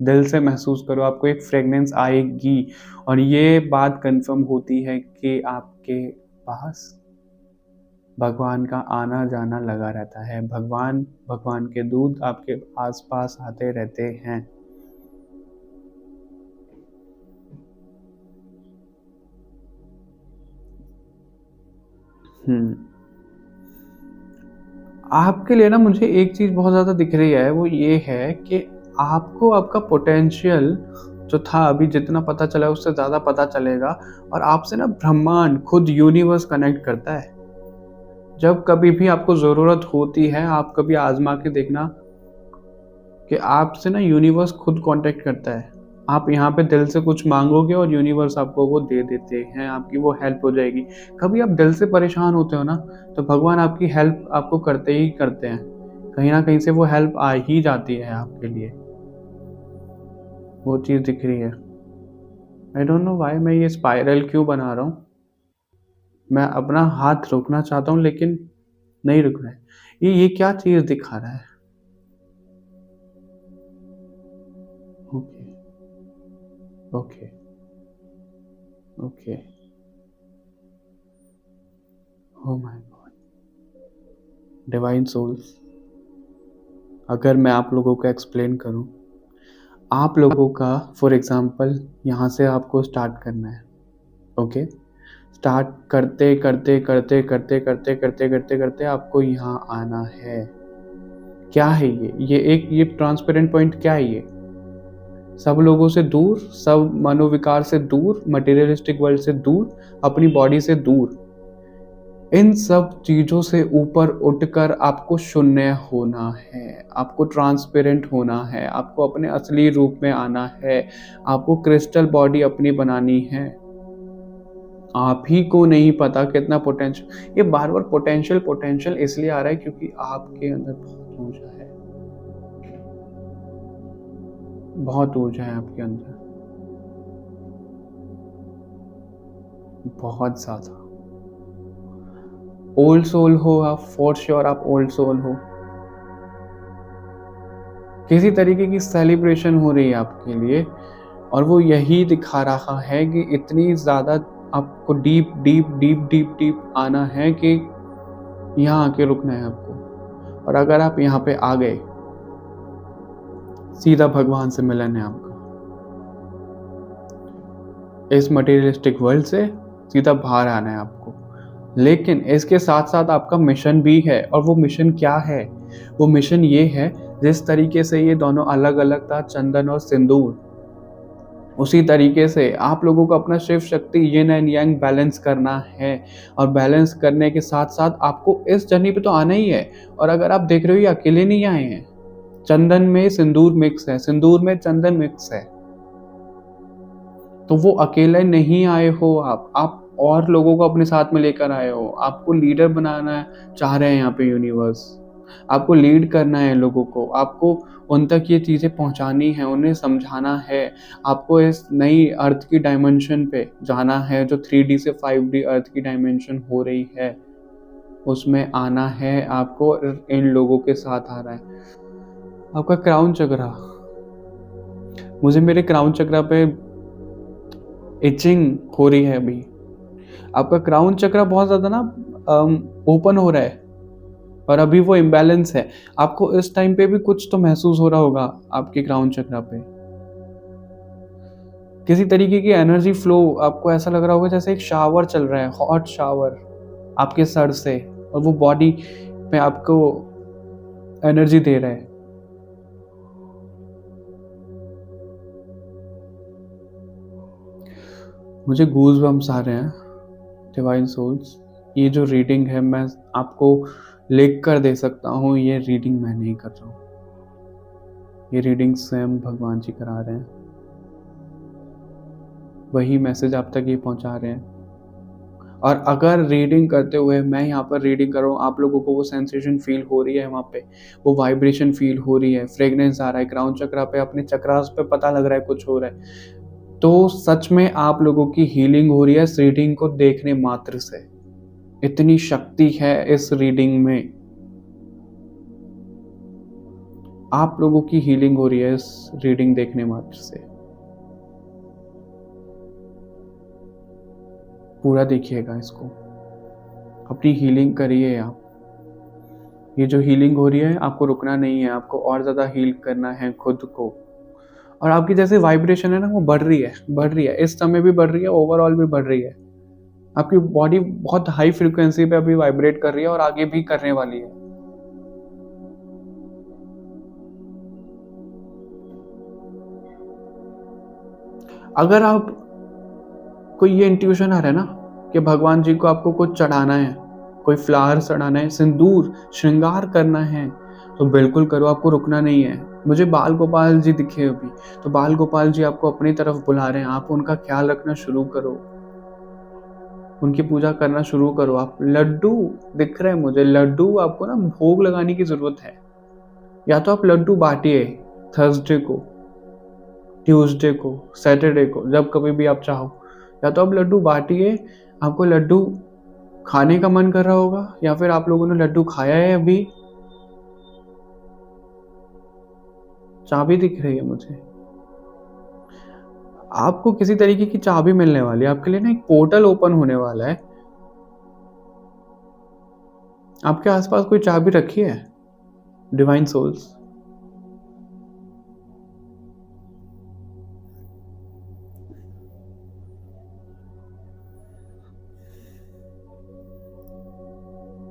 दिल से महसूस करो आपको एक फ्रेगरेंस आएगी, और ये बात कंफर्म होती है कि आपके पास भगवान का आना जाना लगा रहता है। भगवान के दूत आपके आसपास आते रहते हैं। आपके लिए ना मुझे एक चीज बहुत ज्यादा दिख रही है, वो ये है कि आपको आपका पोटेंशियल जो था अभी जितना पता चला उससे ज्यादा पता चलेगा। और आपसे ना ब्रह्मांड खुद यूनिवर्स कनेक्ट करता है। जब कभी भी आपको जरूरत होती है, आप कभी आजमा के देखना कि आपसे ना यूनिवर्स खुद कांटेक्ट करता है। आप यहाँ पे दिल से कुछ मांगोगे और यूनिवर्स आपको वो दे देते हैं, आपकी वो हेल्प हो जाएगी। कभी आप दिल से परेशान होते हो ना, तो भगवान आपकी हेल्प आपको करते ही करते हैं। कहीं ना कहीं से वो हेल्प आ ही जाती है आपके लिए। वो चीज़ दिख रही है। आई डोंट नो व्हाई मैं ये स्पाइरल क्यों बना रहा हूँ। मैं अपना हाथ रोकना चाहता हूँ लेकिन नहीं रुक रहा है। ये क्या चीज़ दिखा रहा है? Okay, okay, okay. Oh my god! Divine souls, अगर मैं आप लोगों को एक्सप्लेन करूँ, आप लोगों का फॉर एग्ज़ाम्पल यहाँ से आपको स्टार्ट करना है, ओके? स्टार्ट करते, करते, करते, करते, करते, करते, करते, करते आपको यहाँ आना है। क्या है ये? ये ट्रांसपेरेंट पॉइंट क्या है ये? सब लोगों से दूर, सब मनोविकार से दूर, मटेरियलिस्टिक वर्ल्ड से दूर, अपनी बॉडी से दूर। इन सब चीज़ों से ऊपर उठकर आपको शून्य होना है, आपको ट्रांसपेरेंट होना है, आपको अपने असली रूप में आना है, आपको क्रिस्टल बॉडी अपनी बनानी है। आप ही को नहीं पता कितना पोटेंशियल, ये बार-बार पोटेंशियल पोटेंशियल इसलिए आ रहा है क्योंकि आपके अंदर बहुत ऊर्जा है। बहुत ऊर्जा है आपके अंदर, बहुत ज़्यादा। ओल्ड सोल हो आप, फॉर श्योर आप ओल्ड सोल हो। किसी तरीके की सेलिब्रेशन हो रही है आपके लिए और वो यही दिखा रहा है कि इतनी ज़्यादा आपको deep deep deep deep deep आना है कि यहाँ आके रुकना है आपको। और अगर आप यहाँ पे आ गए, सीधा भगवान से मिलन है आपका। इस मटेरियलिस्टिक वर्ल्ड से सीधा बाहर आना है आपको। लेकिन इसके साथ साथ आपका मिशन भी है, और वो मिशन क्या है? वो मिशन ये है, जिस तरीके से ये दोनों अलग अलग था, चंदन और सिंदूर, उसी तरीके से आप लोगों को अपना Shiv Shakti yin and yang balance करना है। और बैलेंस करने के साथ साथ आपको इस जर्नी पे तो आना ही है। और अगर आप देख रहे हो, ये अकेले नहीं आए हैं। चंदन में सिंदूर मिक्स है, सिंदूर में चंदन मिक्स है, तो वो अकेले नहीं आए हो आप और लोगों को अपने साथ में लेकर आए हो। आपको लीडर बनाना चाह रहे हैं यहाँ पे यूनिवर्स। आपको लीड करना है लोगों को, आपको उन तक ये चीज़ें पहुँचानी है, उन्हें समझाना है। आपको इस नई अर्थ की डायमेंशन पे जाना है, जो 3D से 5D अर्थ की डायमेंशन हो रही है, उसमें आना है आपको। इन लोगों के साथ आ रहा है आपका क्राउन चक्रा। मुझे मेरे क्राउन चक्रा पे इचिंग हो रही है अभी। आपका क्राउन चक्रा बहुत ज़्यादा ना ओपन हो रहा है और अभी वो इम्बैलेंस है। आपको इस टाइम पे भी कुछ तो महसूस हो रहा होगा आपके क्राउन चक्रा पे। किसी तरीके की एनर्जी फ्लो, आपको ऐसा लग रहा होगा जैसे एक शावर चल रहा है, हॉट शावर आपके सर से, और वो बॉडी पे आपको एनर्जी दे रहा है। मुझे गूज़ बम्प्स आ रहे हैं डिवाइन सोल्स। ये जो रीडिंग है मैं आपको लिख कर दे सकता हूँ, ये रीडिंग मैं नहीं कर रहा हूँ। ये रीडिंग स्वयं भगवान जी करा रहे हैं, वही मैसेज आप तक ये पहुँचा रहे हैं। और अगर रीडिंग करते हुए मैं यहाँ पर रीडिंग कर रहा हूँ, आप लोगों को वो सेंसेशन फील हो रही है, वहाँ पे वो वाइब्रेशन फील हो रही है, फ्रेगनेंस आ रहा है क्राउन चक्रा पे, अपने चक्रास पे पता लग रहा है कुछ हो रहा है, तो सच में आप लोगों की हीलिंग हो रही है इस रीडिंग को देखने मात्र से। इतनी शक्ति है इस रीडिंग में, आप लोगों की हीलिंग हो रही है इस रीडिंग देखने मात्र से। पूरा देखिएगा इसको, अपनी हीलिंग करिए आप। ये जो हीलिंग हो रही है, आपको रुकना नहीं है, आपको और ज़्यादा हील करना है खुद को। और आपकी जैसे वाइब्रेशन है ना, वो बढ़ रही है, इस समय भी बढ़ रही है, ओवरऑल भी बढ़ रही है। आपकी बॉडी बहुत हाई फ्रीक्वेंसी पे अभी वाइब्रेट कर रही है और आगे भी करने वाली है। अगर आप कोई ये इंट्यूशन आ रहा है ना कि भगवान जी को आपको कुछ चढ़ाना है, कोई फ्लावर चढ़ाना है, सिंदूर श्रृंगार करना है, तो बिल्कुल करो, आपको रुकना नहीं है। मुझे बाल गोपाल जी दिखे अभी, तो बाल गोपाल जी आपको अपनी तरफ बुला रहे हैं। आप उनका ख्याल रखना शुरू करो, उनकी पूजा करना शुरू करो। आप लड्डू दिख रहे हैं मुझे, लड्डू आपको ना भोग लगाने की जरूरत है। या तो आप लड्डू बांटिए थर्सडे को, ट्यूसडे को, सैटरडे को, जब कभी भी आप चाहो। या तो आप लड्डू बांटिए, आपको लड्डू खाने का मन कर रहा होगा, या फिर आप लोगों ने लड्डू खाया है अभी। चाबी दिख रही है मुझे। आपको किसी तरीके की चाबी मिलने वाली है, आपके लिए ना एक पोर्टल ओपन होने वाला है। आपके आसपास कोई चाबी रखी है, डिवाइन सोल्स।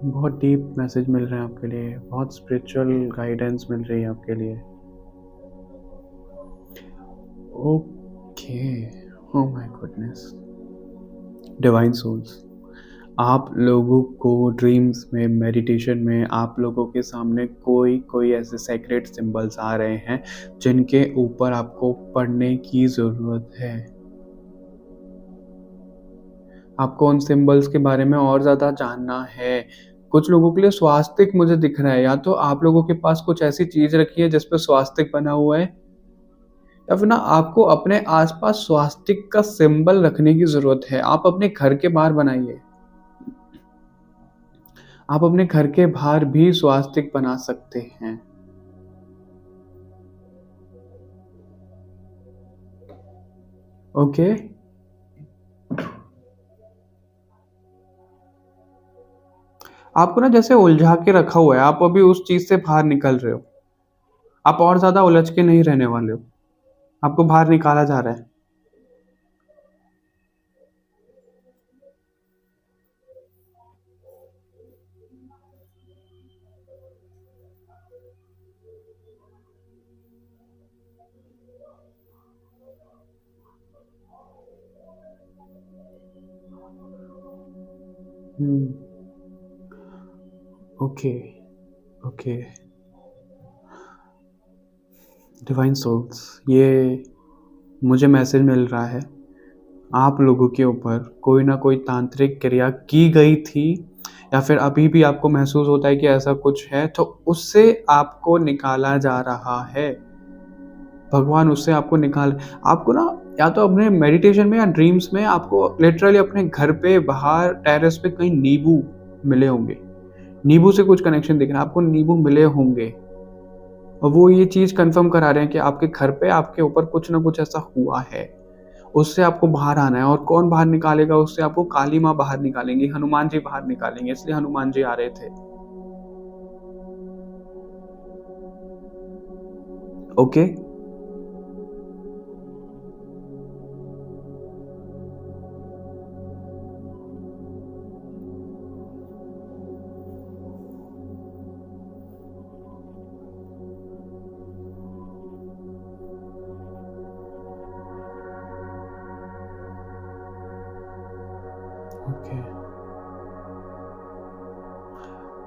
बहुत डीप मैसेज मिल रहे हैं आपके लिए, बहुत स्पिरिचुअल गाइडेंस मिल रही है आपके लिए। Okay, oh my goodness. Divine souls, आप लोगों को ड्रीम्स में, मेडिटेशन में आप लोगों के सामने कोई कोई ऐसे सेक्रेट सिंबल्स आ रहे हैं जिनके ऊपर आपको पढ़ने की ज़रूरत है। आपको उन सिंबल्स के बारे में और ज़्यादा जानना है। कुछ लोगों के लिए स्वास्तिक मुझे दिख रहा है, या तो आप लोगों के पास कुछ ऐसी चीज़ रखी है जिस पे स्वास्तिक बना हुआ है, या फिर ना आपको अपने आसपास स्वास्तिक का सिंबल रखने की ज़रूरत है। आप अपने घर के बाहर बनाइए। आप अपने घर के बाहर भी स्वास्तिक बना सकते हैं। ओके, आपको ना जैसे उलझा के रखा हुआ है, आप अभी उस चीज़ से बाहर निकल रहे हो। आप और ज़्यादा उलझ के नहीं रहने वाले हो, आपको बाहर निकाला जा रहा है। हम्म, ओके, ओके। डिवाइन सोल्स, ये मुझे मैसेज मिल रहा है, आप लोगों के ऊपर कोई ना कोई तांत्रिक क्रिया की गई थी, या फिर अभी भी आपको महसूस होता है कि ऐसा कुछ है, तो उससे आपको निकाला जा रहा है। भगवान उससे आपको निकाल, आपको ना या तो अपने मेडिटेशन में या ड्रीम्स में आपको लिटरली अपने घर पे बाहर टेरेस पे कहीं नींबू मिले होंगे। नींबू से कुछ कनेक्शन दिख रहा है, आपको नींबू मिले होंगे, और वो ये चीज़ कंफर्म करा रहे हैं कि आपके घर पे आपके ऊपर कुछ ना कुछ ऐसा हुआ है। उससे आपको बाहर आना है, और कौन बाहर निकालेगा उससे? आपको काली माँ बाहर निकालेंगी, हनुमान जी बाहर निकालेंगे, इसलिए हनुमान जी आ रहे थे। Okay, okay.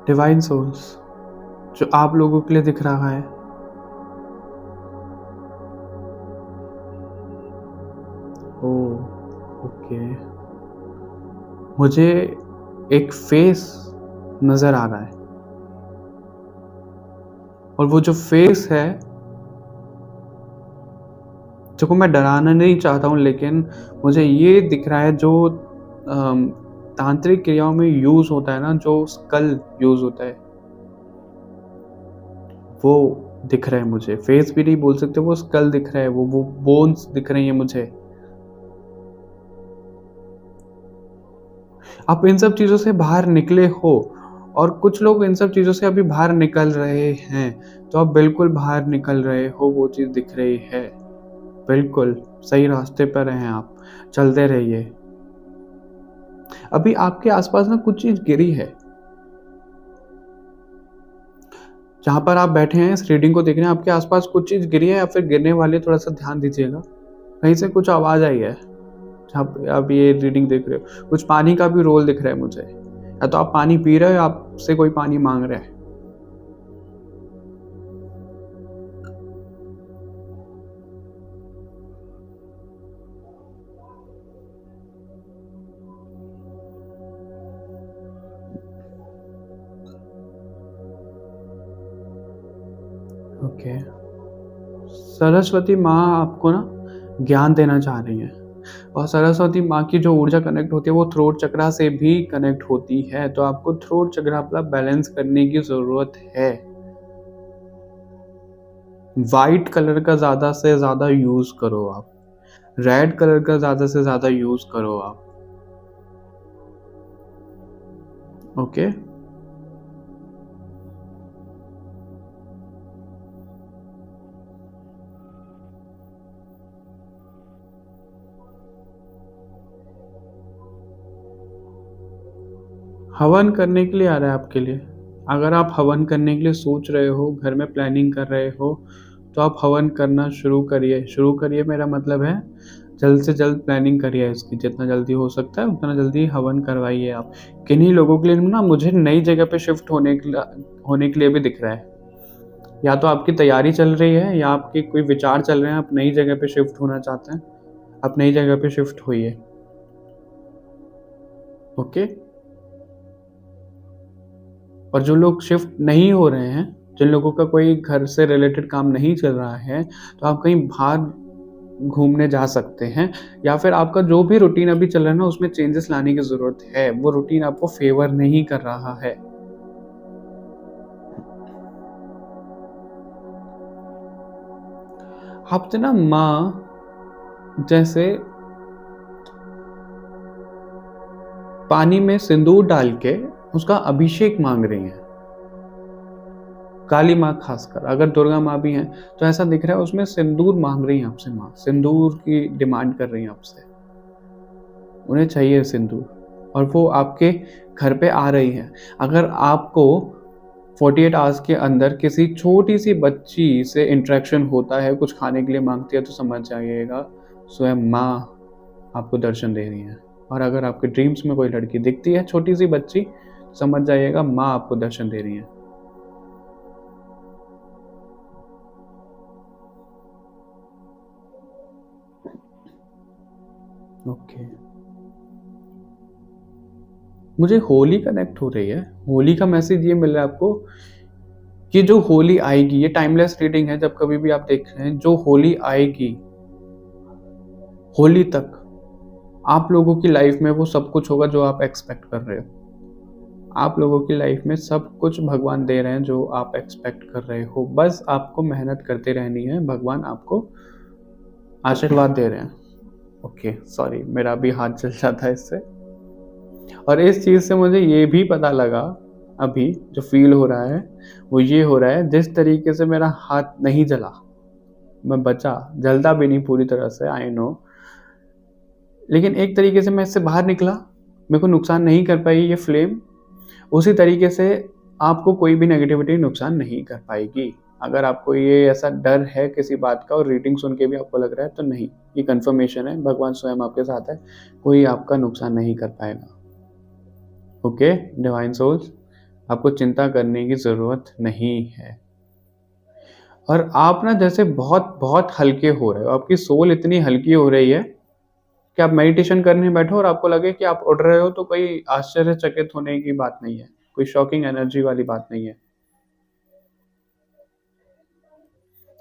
डिवाइन सोल्स, जो आप लोगों के लिए दिख रहा है, ओ, ओके। मुझे एक फेस नजर आ रहा है, और वो जो फेस है, देखो मैं डराना नहीं चाहता हूँ, लेकिन मुझे ये दिख रहा है जो अम, तांत्रिक क्रियाओं में यूज होता है ना, जो स्कल यूज होता है, वो दिख रहा है मुझे। फेस भी नहीं बोल सकते, वो स्कल दिख रहा है, वो बोन्स दिख रही हैं मुझे। आप इन सब चीज़ों से बाहर निकले हो, और कुछ लोग इन सब चीज़ों से अभी बाहर निकल रहे हैं, तो आप बिल्कुल बाहर निकल रहे हो, वो चीज़ दिख रही है। बिल्कुल सही रास्ते पर हैं आप, चलते रहिए। अभी आपके आसपास ना कुछ चीज़ गिरी है, जहाँ पर आप बैठे हैं इस रीडिंग को देख रहे हैं, आपके आसपास कुछ चीज़ गिरी है या फिर गिरने वाली है, थोड़ा-सा ध्यान दीजिएगा। कहीं से कुछ आवाज़ आई है, जहाँ पे आप ये रीडिंग देख रहे हो। कुछ पानी का भी रोल दिख रहा है मुझे, या तो आप पानी पी रहे हो या आपसे कोई पानी माँग रहा है। ओके। सरस्वती माँ आपको ना ज्ञान देना चाह रही हैं। और सरस्वती माँ की जो ऊर्जा कनेक्ट होती है वो थ्रोट चक्रा से भी कनेक्ट होती है, तो आपको थ्रोट चक्रा अपना बैलेंस करने की ज़रूरत है। वाइट कलर का ज़्यादा से ज़्यादा यूज़ करो आप, रेड कलर का ज़्यादा से ज़्यादा यूज़ करो आप। ओके? हवन करने के लिए आ रहा है आपके लिए। अगर आप हवन करने के लिए सोच रहे हो, घर में प्लानिंग कर रहे हो, तो आप हवन करना शुरू करिए। शुरू करिए मेरा मतलब है जल्द से जल्द प्लानिंग करिए इसकी, जितना जल्दी हो सकता है उतना जल्दी हवन करवाइए आप। किन्हीं लोगों के लिए ना मुझे नई जगह पे शिफ्ट होने के लिए भी दिख रहा है। या तो आपकी तैयारी चल रही है या आपके कोई विचार चल रहे हैं, आप नई जगह पे शिफ्ट होना चाहते हैं, आप नई जगह पे शिफ्ट होइए। ओके? और जो लोग शिफ्ट नहीं हो रहे हैं, जिन लोगों का कोई घर से रिलेटेड काम नहीं चल रहा है, तो आप कहीं बाहर घूमने जा सकते हैं, या फिर आपका जो भी रूटीन अभी चल रहा है ना उसमें चेंजेस लाने की ज़रूरत है। वो रूटीन आपको फ़ेवर नहीं कर रहा है। आपसे ना माँ जैसे पानी में सिंदूर डाल के उसका अभिषेक माँग रही हैं। काली माँ खासकर, अगर दुर्गा माँ भी हैं, तो ऐसा दिख रहा है उसमें सिंदूर माँग रही हैं आपसे माँ, सिंदूर की डिमांड कर रही हैं आपसे। उन्हें चाहिए सिंदूर और वो आपके घर पे आ रही हैं। अगर आपको 48 आवर्स के अंदर किसी छोटी-सी बच्ची से इंटरेक्शन होता है, कुछ खाने के लिए माँगती है, तो समझ जाइएगा स्वयं माँ आपको दर्शन दे रही हैं। और अगर आपके ड्रीम्स में कोई लड़की दिखती है, छोटी-सी बच्ची, समझ जाइएगा माँ आपको दर्शन दे रही हैं। ओके। मुझे होली कनेक्ट हो रही है। होली का मैसेज ये मिल रहा है आपको कि जो होली आएगी, ये टाइमलेस रीडिंग है, जब कभी भी आप देख रहे हैं, जो होली आएगी, होली तक आप लोगों की लाइफ में वो सब कुछ होगा जो आप एक्सपेक्ट कर रहे हो। आप लोगों की लाइफ में सब कुछ भगवान दे रहे हैं जो आप एक्सपेक्ट कर रहे हो। बस आपको मेहनत करते रहनी है, भगवान आपको आशीर्वाद दे रहे हैं। ओके, सॉरी मेरा भी हाथ जल जाता है इससे। और इस चीज़ से मुझे ये भी पता लगा, अभी जो फ़ील हो रहा है, वो ये हो रहा है जिस तरीके से मेरा हाथ नहीं जला, मैं बचा, जलता भी नहीं पूरी तरह से, आई नो। लेकिन एक तरीके से मैं इससे बाहर निकला, मेरे को नुकसान नहीं कर पाई ये फ्लेम। उसी तरीके से आपको कोई भी नेगेटिविटी नुकसान नहीं कर पाएगी। अगर आपको ये ऐसा डर है किसी बात का और रीडिंग सुन के भी आपको लग रहा है, तो नहीं, ये कन्फर्मेशन है, भगवान स्वयं आपके साथ है, कोई आपका नुकसान नहीं कर पाएगा। ओके डिवाइन सोल्स, आपको चिंता करने की ज़रूरत नहीं है। और आप ना जैसे बहुत बहुत हल्के हो रहे हो, आपकी सोल इतनी हल्की हो रही है कि आप मेडिटेशन करने बैठो और आपको लगे कि आप उड़ रहे हो, तो कोई आश्चर्यचकित होने की बात नहीं है, कोई शॉकिंग एनर्जी वाली बात नहीं है।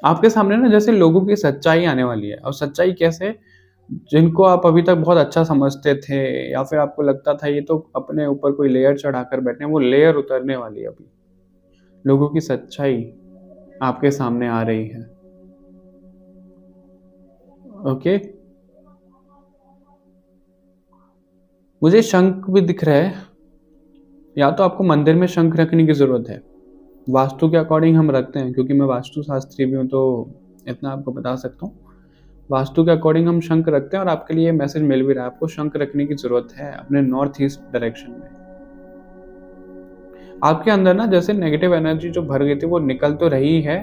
आपके सामने ना जैसे लोगों की सच्चाई आने वाली है। और सच्चाई कैसे? जिनको आप अभी तक बहुत अच्छा समझते थे या फिर आपको लगता था ये तो अपने ऊपर कोई लेयर चढ़ाकर बैठे हैं, वो लेयर उतरने वाली है अभी। लोगों की सच्चाई आपके सामने आ रही है। ओके? मुझे शंख भी दिख रहा है। या तो आपको मंदिर में शंख रखने की ज़रूरत है। वास्तु के अकॉर्डिंग हम रखते हैं, क्योंकि मैं वास्तु शास्त्री भी हूँ, तो इतना आपको बता सकता हूँ। वास्तु के अकॉर्डिंग हम शंख रखते हैं और आपके लिए मैसेज मिल भी रहा है, आपको शंख रखने की ज़रूरत है अपने नॉर्थ ईस्ट डायरेक्शन में। आपके अंदर ना जैसे नेगेटिव एनर्जी जो भर गई थी वो निकल तो रही है,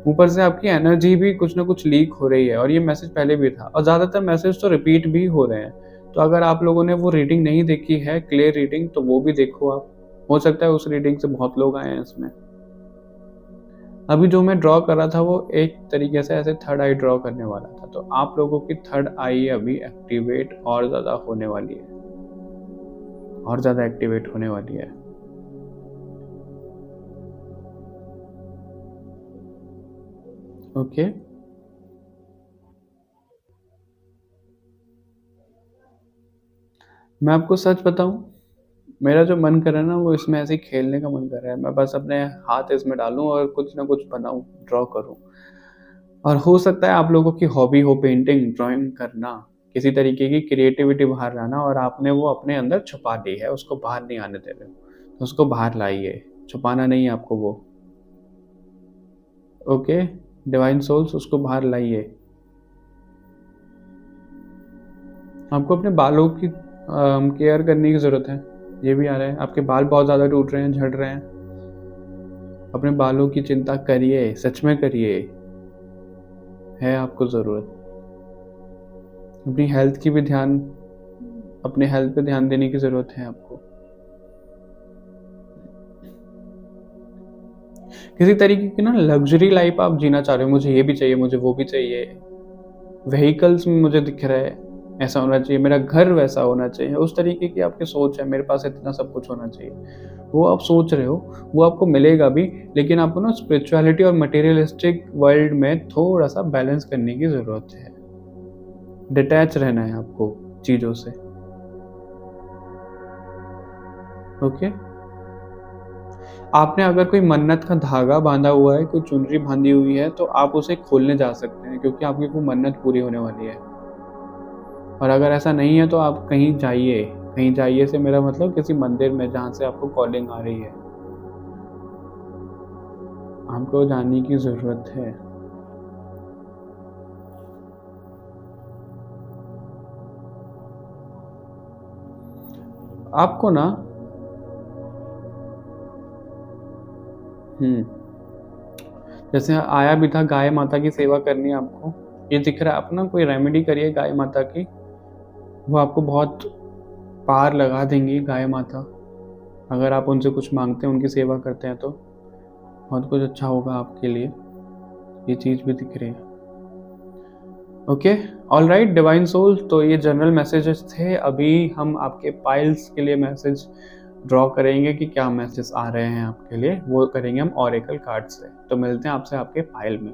ऊपर से आपकी एनर्जी भी कुछ ना कुछ लीक हो रही है, और ये मैसेज पहले भी था और ज़्यादातर मैसेज तो रिपीट भी हो रहे हैं। तो अगर आप लोगों ने वो रीडिंग नहीं देखी है, क्लियर रीडिंग, तो वो भी देखो आप। हो सकता है उस रीडिंग से बहुत लोग आए हैं इसमें। अभी जो मैं ड्रॉ कर रहा था वो एक तरीके से ऐसे थर्ड आई ड्रॉ करने वाला था, तो आप लोगों की थर्ड आई अभी एक्टिवेट और ज़्यादा होने वाली है, और ज़्यादा एक्टिवेट होने वाली है। ओके? मैं आपको सच बताऊं, मेरा जो मन कर रहा है ना वो इसमें ऐसे ही खेलने का मन कर रहा है। मैं बस अपने हाथ इसमें डालूं और कुछ ना कुछ बनाऊं, ड्रॉ करूं। और हो सकता है आप लोगों की हॉबी हो पेंटिंग, ड्राइंग करना, किसी तरीके की क्रिएटिविटी बाहर लाना, और आपने वो अपने अंदर छुपा ली है, उसको बाहर नहीं आने दे रहे हो, तो उसको बाहर लाइए। छुपाना नहीं है आपको वो। ओके डिवाइन सोल्स, उसको बाहर लाइए। आपको अपने बालों की केयर करने की ज़रूरत है। ये भी आ रहा है, आपके बाल बहुत ज़्यादा टूट रहे हैं, झड़ रहे हैं। अपने बालों की चिंता करिए, सच में करिए, है आपको ज़रूरत। अपनी हेल्थ की भी ध्यान, अपने हेल्थ पे ध्यान देने की ज़रूरत है आपको। किसी तरीके की ना लग्जरी लाइफ आप जीना चाह रहे हो, मुझे ये भी चाहिए, मुझे वो भी चाहिए, व्हीकल्स में मुझे दिख रहा है ऐसा होना चाहिए, मेरा घर वैसा होना चाहिए, उस तरीके की आपकी सोच है, मेरे पास इतना सब कुछ होना चाहिए। वो आप सोच रहे हो, वो आपको मिलेगा भी, लेकिन आपको ना स्पिरिचुअलिटी और मटेरियलिस्टिक वर्ल्ड में थोड़ा सा बैलेंस करने की ज़रूरत है। डिटैच रहना है आपको चीज़ों से। ओके, आपने अगर कोई मन्नत का धागा बांधा हुआ है, कोई चुनरी बांधी हुई है, तो आप उसे खोलने जा सकते हैं, क्योंकि आपकी वो मन्नत पूरी होने वाली है। और अगर ऐसा नहीं है तो आप कहीं जाइए। कहीं जाइए से मेरा मतलब किसी मंदिर में जहाँ से आपको कॉलिंग आ रही है, आपको जाने की ज़रूरत है। आपको ना जैसे आया भी था, गाय माता की सेवा करनी है आपको, ये दिख रहा है। आप ना कोई रेमेडी करिए गाय माता की, वो आपको बहुत पार लगा देंगी गाय माता। अगर आप उनसे कुछ मांगते हैं, उनकी सेवा करते हैं, तो बहुत कुछ अच्छा होगा आपके लिए। ये चीज़ भी दिख रही है। Okay, all right divine soul, तो ये जनरल मैसेजेस थे। अभी हम आपके पाइल्स के लिए मैसेज ड्रॉ करेंगे कि क्या मैसेज आ रहे हैं आपके लिए, वो करेंगे हम ऑरेकल कार्ड से। तो मिलते हैं आपसे आपके पाइल में।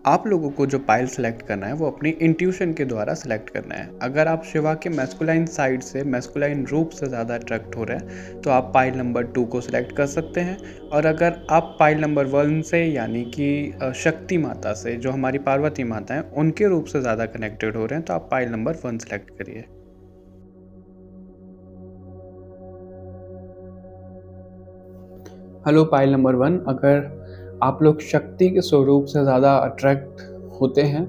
आप लोगों को जो पाइल सेलेक्ट करना है वो अपनी इंट्यूशन के द्वारा सेलेक्ट करना है। अगर आप शिवा के मैस्कुलाइन साइड से, मैस्कुलाइन रूप से ज़्यादा अट्रैक्ट हो रहे हैं, तो आप पाइल नंबर 2 को सिलेक्ट कर सकते हैं। और अगर आप पाइल नंबर 1 से, यानी कि शक्ति माता से, जो हमारी पार्वती माता हैं, उनके रूप से ज़्यादा कनेक्टेड हो रहे हैं, तो आप पाइल नंबर 1 सेलेक्ट करिए। हेलो पाइल नंबर 1, अगर आप लोग शक्ति के स्वरूप से ज़्यादा अट्रैक्ट होते हैं,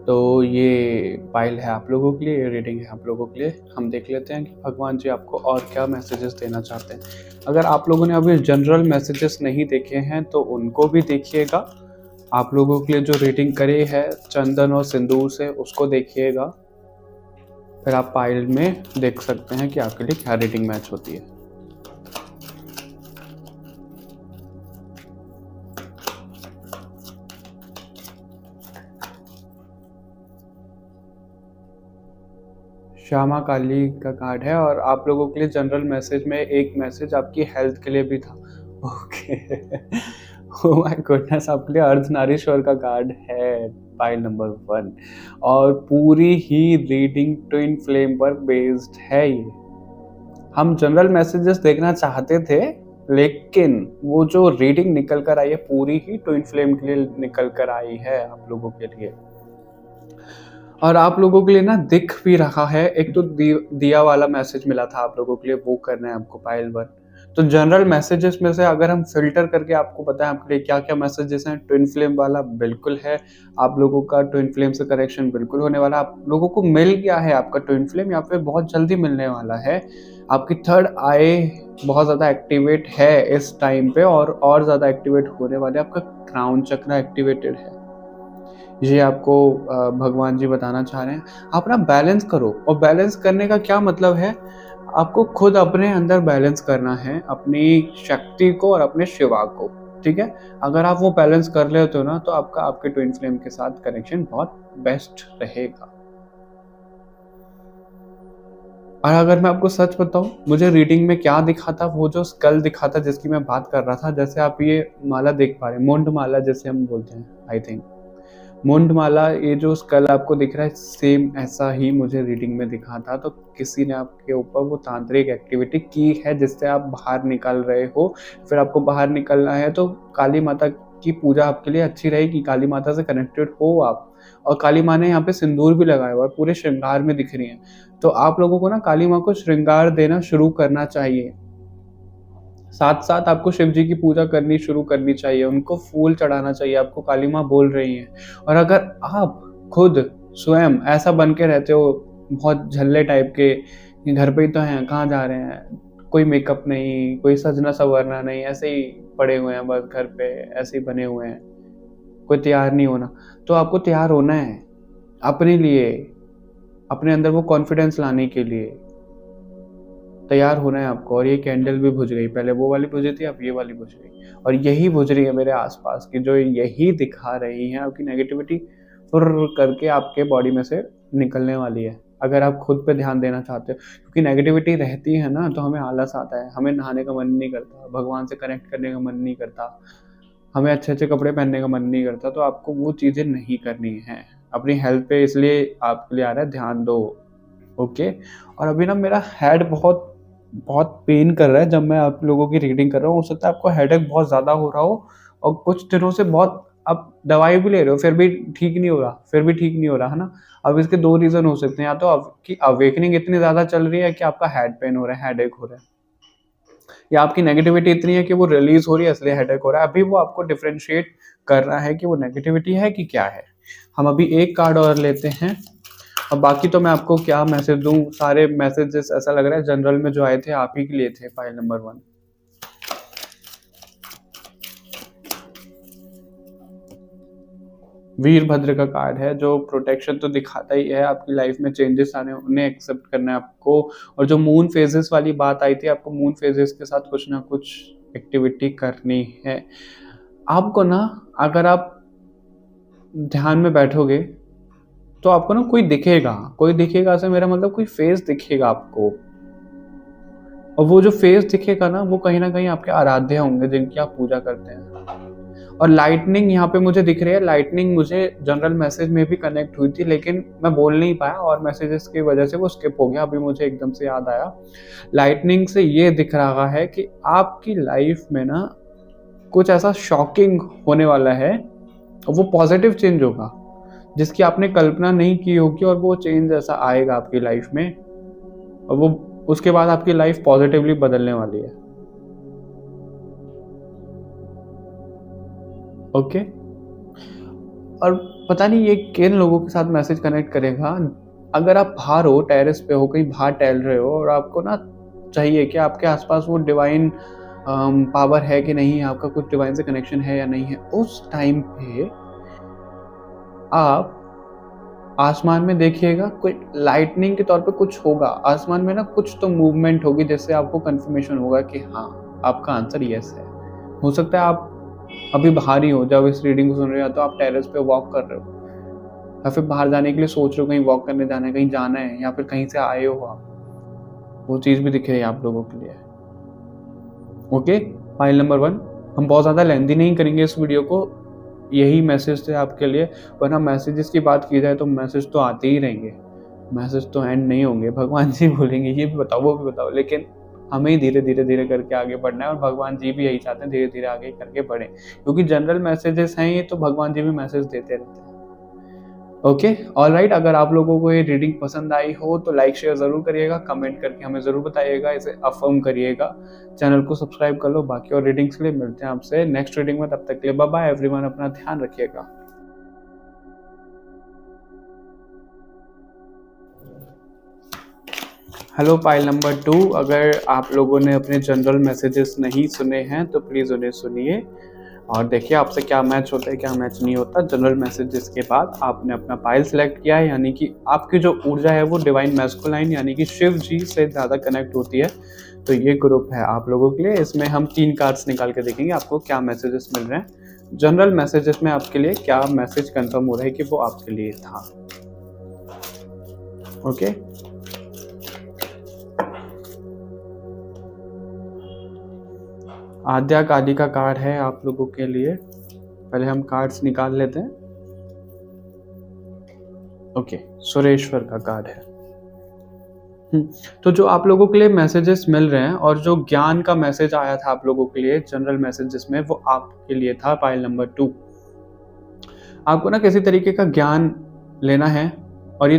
तो ये पाइल है आप लोगों के लिए, ये रीडिंग है आप लोगों के लिए। हम देख लेते हैं कि भगवान जी आपको और क्या मैसेजेस देना चाहते हैं। अगर आप लोगों ने अभी जनरल मैसेजेस नहीं देखे हैं तो उनको भी देखिएगा। आप लोगों के लिए जो रीडिंग करी है चंदन और सिंदूर से, उसको देखिएगा। फिर आप पाइल में देख सकते हैं कि आपके लिए क्या रीडिंग मैच होती है। श्यामा काली का कार्ड है, और आप लोगों के लिए जनरल मैसेज में एक मैसेज आपकी हेल्थ के लिए भी था। ओके ओह माय गुडनेस, आपके लिए अर्धनारीश्वर का कार्ड है पाइल नंबर 1, और पूरी ही रीडिंग ट्विन फ्लेम पर बेस्ड है। ये हम जनरल मैसेजेस देखना चाहते थे, लेकिन वो जो रीडिंग निकल कर आई है पूरी ही ट्विन फ्लेम के लिए निकल कर आई है आप लोगों के लिए। और आप लोगों के लिए ना दिख भी रहा है, एक तो दिया वाला मैसेज मिला था आप लोगों के लिए, वो करना है आपको पाइल 1। तो जनरल मैसेजेस में से अगर हम फिल्टर करके आपको बताएं आपके लिए क्या क्या मैसेजेस हैं, ट्विन फ्लेम वाला बिल्कुल है। आप लोगों का ट्विन फ्लेम से कनेक्शन बिल्कुल होने वाला, आप लोगों को मिल गया है आपका ट्विन फ्लेम, या फिर बहुत जल्दी मिलने वाला है। आपकी थर्ड आई बहुत ज़्यादा एक्टिवेट है इस टाइम पे, और ज़्यादा एक्टिवेट होने वाले। आपका क्राउन चक्र एक्टिवेटेड है, ये आपको भगवान जी बताना चाह रहे हैं। आप ना बैलेंस करो, और बैलेंस करने का क्या मतलब है, आपको खुद अपने अंदर बैलेंस करना है, अपनी शक्ति को और अपने शिवा को। ठीक है, अगर आप वो बैलेंस कर लेते हो ना, तो आपका आपके ट्विन फ्लेम के साथ कनेक्शन बहुत बेस्ट रहेगा। और अगर मैं आपको सच बताऊं, मुझे रीडिंग में क्या दिखा था, वो जो स्कल दिखा था जिसकी मैं बात कर रहा था, जैसे आप ये माला देख पा रहे हैं, मुंड माला जैसे हम बोलते हैं, आई थिंक मुंडमाला, ये जो स्कल आपको दिख रहा है, सेम ऐसा ही मुझे रीडिंग में दिखा था। तो किसी ने आपके ऊपर वो तांत्रिक एक्टिविटी की है जिससे आप बाहर निकल रहे हो। फिर आपको बाहर निकलना है तो काली माता की पूजा आपके लिए अच्छी रहेगी, काली माता से कनेक्टेड हो आप। और काली माँ ने यहाँ पे सिंदूर भी लगाया हुआ है, पूरे श्रृंगार में दिख रही हैं। तो आप लोगों को ना काली माँ को श्रृंगार देना शुरू करना चाहिए। साथ साथ आपको शिव जी की पूजा करनी शुरू करनी चाहिए, उनको फूल चढ़ाना चाहिए, आपको काली माँ बोल रही हैं। और अगर आप खुद स्वयं ऐसा बन के रहते हो, बहुत झल्ले टाइप के, कि घर पे ही तो हैं, कहाँ जा रहे हैं, कोई मेकअप नहीं, कोई सजना संवरना नहीं, ऐसे ही पड़े हुए हैं बस घर पे, ऐसे ही बने हुए हैं, कोई तैयार नहीं होना, तो आपको तैयार होना है अपने लिए, अपने अंदर वो कॉन्फिडेंस लाने के लिए तैयार होना है आपको। और ये कैंडल भी बुझ गई, पहले वो वाली बुझी थी, अब ये वाली बुझ गई, और यही बुझ रही है मेरे आसपास की, जो यही दिखा रही है आपकी नेगेटिविटी फुर करके आपके बॉडी में से निकलने वाली है, अगर आप खुद पे ध्यान देना चाहते हो। क्योंकि नेगेटिविटी रहती है ना, तो हमें आलस आता है, हमें नहाने का मन नहीं करता, भगवान से कनेक्ट करने का मन नहीं करता, हमें अच्छे अच्छे कपड़े पहनने का मन नहीं करता। तो आपको वो चीज़ें नहीं करनी है अपनी हेल्थ पे, इसलिए आपके लिए आ रहा है, ध्यान दो। ओके। और अभी ना मेरा हेड बहुत बहुत पेन कर रहा है जब मैं आप लोगों की रीडिंग कर रहा हूँ। हो सकता है आपको हेडेक बहुत ज़्यादा हो रहा हो, और कुछ दिनों से बहुत आप दवाई भी ले रहे हो, फिर भी ठीक नहीं हो रहा, है ना। अब इसके दो रीज़न हो सकते हैं, या तो आपकी अवेकनिंग इतनी ज़्यादा चल रही है कि आपका हेड पेन हो रहा है, हेडेक हो रहा है, या आपकी नेगेटिविटी इतनी है कि वो रिलीज हो रही है इसलिए हेडेक हो रहा है। अभी वो आपको डिफ्रेंशिएट करना है कि वो नेगेटिविटी है कि क्या है। हम अभी एक कार्ड और लेते हैं, और बाकी तो मैं आपको क्या मैसेज दूं, सारे मैसेजेस ऐसा लग रहा है जनरल में जो आए थे आप ही के लिए थे। फाइल नंबर 1, वीरभद्र का कार्ड है, जो प्रोटेक्शन तो दिखाता ही है, आपकी लाइफ में चेंजेस आने उन्हें एक्सेप्ट करना है आपको। और जो मून फेजेस वाली बात आई थी, आपको मून फेजेस के साथ कुछ ना कुछ एक्टिविटी करनी है आपको ना। अगर आप ध्यान में बैठोगे तो आपको ना कोई दिखेगा से मेरा मतलब कोई फेस दिखेगा आपको, और वो जो फेस दिखेगा ना कहीं आपके आराध्य होंगे जिनकी आप पूजा करते हैं। और लाइटनिंग यहाँ पे मुझे दिख रही है, लाइटनिंग मुझे जनरल मैसेज में भी कनेक्ट हुई थी, लेकिन मैं बोल नहीं पाया और मैसेजेस की वजह से वो स्किप हो गया। अभी मुझे एकदम से याद आया, लाइटनिंग से ये दिख रहा है कि आपकी लाइफ में ना कुछ ऐसा शॉकिंग होने वाला है, और वो पॉजिटिव चेंज होगा जिसकी आपने कल्पना नहीं की होगी, और वो चेंज ऐसा आएगा आपकी लाइफ में, और वो उसके बाद आपकी लाइफ पॉजिटिवली बदलने वाली है। ओके। और पता नहीं ये किन लोगों के साथ मैसेज कनेक्ट करेगा। अगर आप बाहर हो, टेरेस पे हो, कहीं बाहर टहल रहे हो, और आपको ना चाहिए कि आपके आसपास वो डिवाइन पावर है कि नहीं है, आपका कुछ डिवाइन से कनेक्शन है या नहीं है, उस टाइम पे आप आसमान में देखिएगा, कोई लाइटनिंग के तौर पे कुछ होगा आसमान में ना, कुछ तो मूवमेंट होगी जिससे आपको कंफर्मेशन होगा कि हाँ, आपका आंसर यस है। हो सकता है आप अभी बाहर ही हो जब इस रीडिंग को सुन रहे हो, तो आप टेरेस पे वॉक कर रहे हो, या फिर बाहर जाने के लिए सोच रहे हो, कहीं वॉक करने जाना है, कहीं जाना है, या फिर कहीं से आए हो आप, वो चीज़ भी दिख रही है आप लोगों के लिए। ओके। फाइल नंबर 1, हम बहुत ज़्यादा लेंथी नहीं करेंगे इस वीडियो को, यही मैसेज थे आपके लिए। वरना मैसेजेस की बात की जाए तो मैसेज तो आते ही रहेंगे, मैसेज तो एंड नहीं होंगे, भगवान जी बोलेंगे ये भी बताओ वो भी बताओ, लेकिन हमें ही धीरे धीरे धीरे करके आगे बढ़ना है, और भगवान जी भी यही चाहते हैं धीरे धीरे आगे करके बढ़े, क्योंकि जनरल मैसेजेस हैं ये, तो भगवान जी भी मैसेज देते रहते हैं। Okay, all right. अगर आप लोगों को ये रीडिंग पसंद आई हो तो लाइक शेयर ज़रूर करिएगा, कमेंट करके हमें ज़रूर बताइएगा, इसे अफर्म करिएगा, चैनल को सब्सक्राइब कर लो। बाकी और रीडिंग्स के लिए मिलते हैं आपसे नेक्स्ट रीडिंग में, तब तक के लिए बाय बाय एवरीवन, अपना ध्यान रखिएगा। हेलो पाइल नंबर 2, अगर आप लोगों ने अपने जनरल मैसेजेस नहीं सुने हैं तो प्लीज़ उन्हें सुनिए, और देखिए आपसे क्या मैच होता है क्या मैच नहीं होता। जनरल मैसेजेस के बाद आपने अपना पाइल सेलेक्ट किया है, यानी कि आपकी जो ऊर्जा है वो डिवाइन मैस्कुलाइन यानी कि शिव जी से ज़्यादा कनेक्ट होती है। तो ये ग्रुप है आप लोगों के लिए। इसमें हम 3 कार्ड्स निकाल के देखेंगे आपको क्या मैसेजेस मिल रहे हैं। जनरल मैसेजेस में आपके लिए क्या मैसेज कंफर्म हो रहा है कि वो आपके लिए था। ओके। आद्या काली का कार्ड है आप लोगों के लिए। पहले हम कार्ड्स निकाल लेते हैं। ओके, सुरेश्वर का कार्ड है। तो जो आप लोगों के लिए मैसेजेस मिल रहे हैं और जो ज्ञान का मैसेज आया था आप लोगों के लिए जनरल मैसेजेस में, वो आपके लिए था पाइल नंबर 2। आपको ना किसी तरीके का ज्ञान लेना है और ये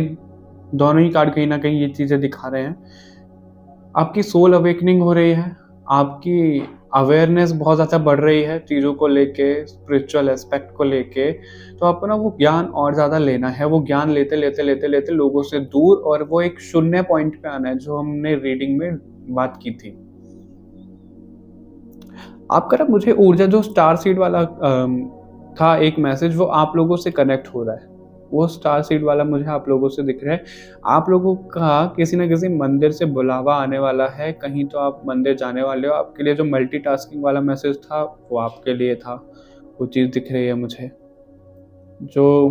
दोनों ही कार्ड कहीं ना कहीं ये चीज़ें दिखा रहे हैं। आपकी सोल अवेकनिंग हो रही है, आपकी अवेयरनेस बहुत ज़्यादा बढ़ रही है चीज़ों को लेके, स्पिरिचुअल एस्पेक्ट को लेके। तो आपको ना वो ज्ञान और ज़्यादा लेना है, वो ज्ञान लेते लेते लेते लेते लोगों से दूर और वो एक शून्य पॉइंट पे आना है जो हमने रीडिंग में बात की थी। आपका ना मुझे ऊर्जा जो स्टार सीड वाला था एक मैसेज, वो आप लोगों से कनेक्ट हो रहा है। वो स्टार सीड वाला मुझे आप लोगों से दिख रहा है। आप लोगों का किसी न किसी मंदिर से बुलावा आने वाला है, कहीं तो आप मंदिर जाने वाले हो। आपके लिए जो मल्टीटास्किंग वाला मैसेज था वो आपके लिए था, वो चीज़ दिख रही है मुझे। जो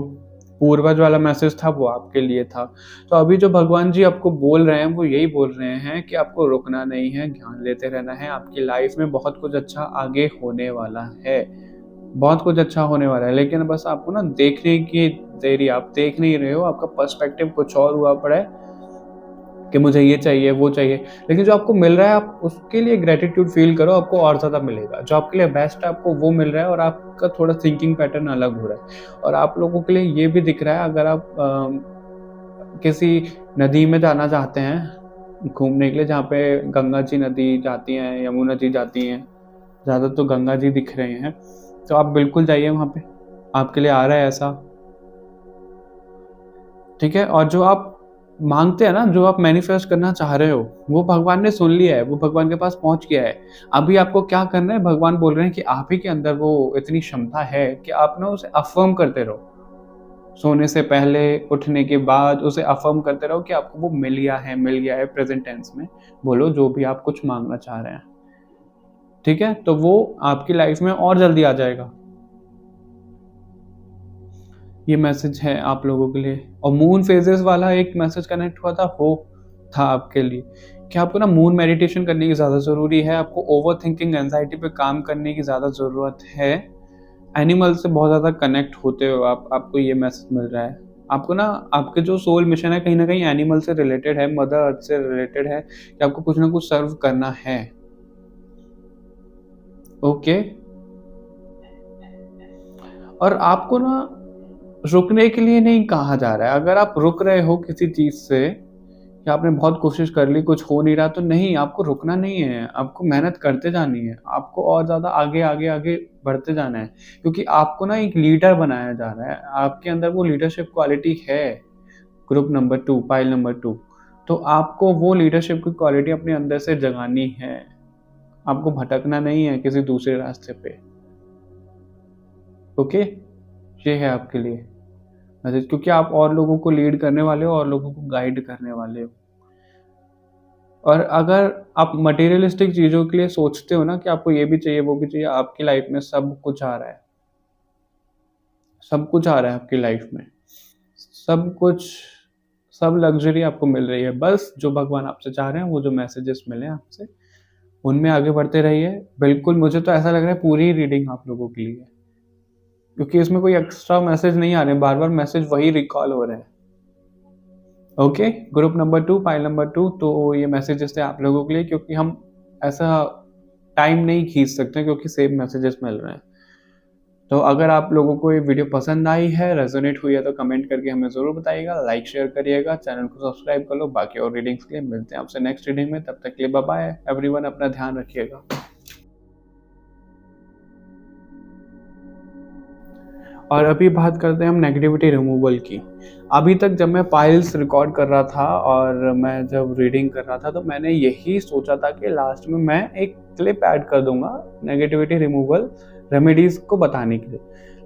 पूर्वज वाला मैसेज था वो आपके लिए था। तो अभी जो भगवान जी आपको बोल रहे हैं वो यही बोल रहे हैं कि आपको रुकना नहीं है, ज्ञान लेते रहना है। आपकी लाइफ में बहुत कुछ अच्छा आगे होने वाला है, बहुत कुछ अच्छा होने वाला है, लेकिन बस आपको ना देखने की देरी, आप देख नहीं रहे हो। आपका पर्सपेक्टिव कुछ और हुआ पड़ा है कि मुझे ये चाहिए वो चाहिए, लेकिन जो आपको मिल रहा है आप उसके लिए ग्रेटिट्यूड फील करो, आपको और ज़्यादा मिलेगा। जो आपके लिए बेस्ट है आपको वो मिल रहा है और आपका थोड़ा थिंकिंग पैटर्न अलग हो रहा है। और आप लोगों के लिए ये भी दिख रहा है, अगर आप किसी नदी में जाना चाहते हैं घूमने के लिए, जहाँ पे गंगा जी नदी जाती हैं, यमुना जी जाती हैं, ज़्यादा तो गंगा जी दिख रहे हैं, तो आप बिल्कुल जाइए वहाँ पे, आपके लिए आ रहा है ऐसा। ठीक है, और जो आप मांगते हैं ना, जो आप मैनिफेस्ट करना चाह रहे हो, वो भगवान ने सुन लिया है, वो भगवान के पास पहुंच गया है। अभी आपको क्या करना है, भगवान बोल रहे हैं कि आप ही के अंदर वो इतनी क्षमता है कि आप ना उसे अफर्म करते रहो। सोने से पहले, उठने के बाद उसे अफर्म करते रहो कि आपको वो मिल गया है, मिल गया है। प्रेजेंट टेंस में बोलो जो भी आप कुछ मांगना चाह रहे हैं, ठीक है, तो वो आपकी लाइफ में और जल्दी आ जाएगा। ये मैसेज है आप लोगों के लिए। और मून फेजेस वाला एक मैसेज कनेक्ट हुआ था, हो था आपके लिए कि आपको ना मून मेडिटेशन करने की ज़्यादा ज़रूरी है, आपको ओवर थिंकिंग एंजाइटी पे काम करने की ज़्यादा ज़रूरत है। एनिमल से बहुत ज़्यादा कनेक्ट होते हो आप, आपको ये मैसेज मिल रहा है। आपको ना आपके जो सोल मिशन है कहीं ना कहीं एनिमल से रिलेटेड है, मदर अर्थ से रिलेटेड है, कि आपको कुछ ना कुछ सर्व करना है। ओके, और आपको ना रुकने के लिए नहीं कहा जा रहा है। अगर आप रुक रहे हो किसी चीज़ से, कि आपने बहुत कोशिश कर ली, कुछ हो नहीं रहा, तो नहीं, आपको रुकना नहीं है, आपको मेहनत करते जानी है, आपको और ज़्यादा आगे आगे आगे बढ़ते जाना है। क्योंकि आपको ना एक लीडर बनाया जा रहा है, आपके अंदर वो लीडरशिप क्वालिटी है। Group number 2, pile number 2। तो आपको वो लीडरशिप की क्वालिटी अपने अंदर से जगानी है, आपको भटकना नहीं है किसी दूसरे रास्ते पे। ओके, ये है आपके लिए मैसेज, क्योंकि आप और लोगों को लीड करने वाले हो और लोगों को गाइड करने वाले हो। और अगर आप मटेरियलिस्टिक चीज़ों के लिए सोचते हो ना कि आपको ये भी चाहिए वो भी चाहिए, आपकी लाइफ में सब कुछ आ रहा है, सब कुछ आ रहा है आपकी लाइफ में, सब कुछ, सब लग्जरी आपको मिल रही है। बस जो भगवान आपसे चाह रहे हैं, वो जो मैसेजेस मिले हैं आपसे, उनमें आगे बढ़ते रहिए। बिल्कुल, मुझे तो ऐसा लग रहा है पूरी रीडिंग आप लोगों के लिए, क्योंकि इसमें कोई एक्स्ट्रा मैसेज नहीं आ रहे, बार बार मैसेज वही रिकॉल हो रहे हैं। Okay, group number 2, file number 2। तो ये मैसेजेस थे आप लोगों के लिए, क्योंकि हम ऐसा टाइम नहीं खींच सकते क्योंकि सेम मैसेजेस मिल रहे हैं। तो अगर आप लोगों को ये वीडियो पसंद आई है, रेजोनेट हुई है, तो कमेंट करके हमें ज़रूर बताइएगा, लाइक शेयर करिएगा, चैनल को सब्सक्राइब कर लो। बाकी और रीडिंग्स के लिए मिलते हैं आपसे नेक्स्ट रीडिंग में, तब तक के लिए बाय बाय एवरीवन, अपना ध्यान रखिएगा। और अभी बात करते हैं हम नेगेटिविटी रिमूवल की। अभी तक जब मैं पाइल्स रिकॉर्ड कर रहा था और मैं जब रीडिंग कर रहा था, तो मैंने यही सोचा था कि लास्ट में मैं एक क्लिप ऐड कर दूंगा नेगेटिविटी रिमूवल रेमेडीज को बताने के लिए।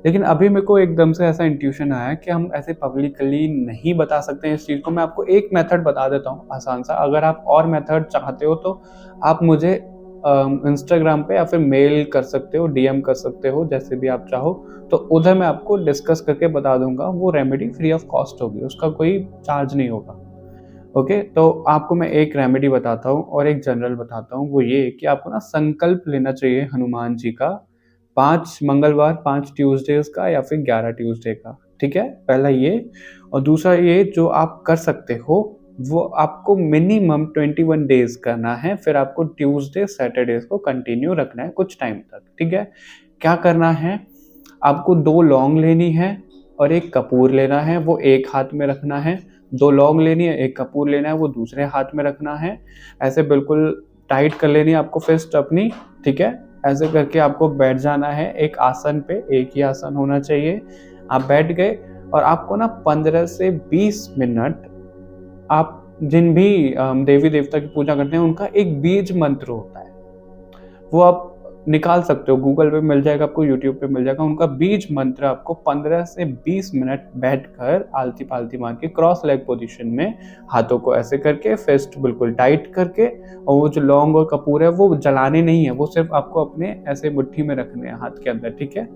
लेकिन अभी मेरे को एकदम से ऐसा इंट्यूशन आया कि हम ऐसे पब्लिकली नहीं बता सकते हैं इस चीज़ को। मैं आपको एक मेथड बता देता हूँ आसान सा, अगर आप और मेथड चाहते हो तो आप मुझे इंस्टाग्राम पे या फिर मेल कर सकते हो, डीएम कर सकते हो, जैसे भी आप चाहो। तो उधर मैं आपको डिस्कस करके बता दूंगा। वो रेमेडी फ्री ऑफ कॉस्ट होगी, उसका कोई चार्ज नहीं होगा। ओके, तो आपको मैं एक रेमेडी बताता हूँ और एक जनरल बताता हूँ। वो ये कि आपको ना संकल्प लेना चाहिए हनुमान जी का, 5 मंगलवार, 5 ट्यूसडेज का या फिर 11 ट्यूसडे का। ठीक है, पहला ये। और दूसरा ये जो आप कर सकते हो वो आपको मिनिमम 21 डेज करना है, फिर आपको ट्यूसडे सैटरडेज को कंटिन्यू रखना है कुछ टाइम तक। ठीक है, क्या करना है, आपको 2 लौंग लेनी है और एक कपूर लेना है, वो एक हाथ में रखना है। 2 लौंग लेनी है, एक कपूर लेना है, वो दूसरे हाथ में रखना है। ऐसे बिल्कुल टाइट कर लेनी है आपको फिस्ट अपनी। ठीक है, ऐसे करके आपको बैठ जाना है एक आसन पे, एक ही आसन होना चाहिए। आप बैठ गए और आपको ना 15 से 20 मिनट आप जिन भी देवी देवता की पूजा करते हैं उनका एक बीज मंत्र होता है, वो आप निकाल सकते हो, गूगल पे मिल जाएगा आपको, यूट्यूब पे मिल जाएगा। उनका बीज मंत्र आपको 15 से 20 मिनट बैठकर आलती पालती मार के क्रॉस लेग पोजीशन में हाथों को ऐसे करके, फिस्ट बिल्कुल टाइट करके, और वो जो लौंग और कपूर है वो जलाने नहीं है, वो सिर्फ आपको अपने ऐसे मुट्ठी में रखने हैं हाथ के अंदर। ठीक है,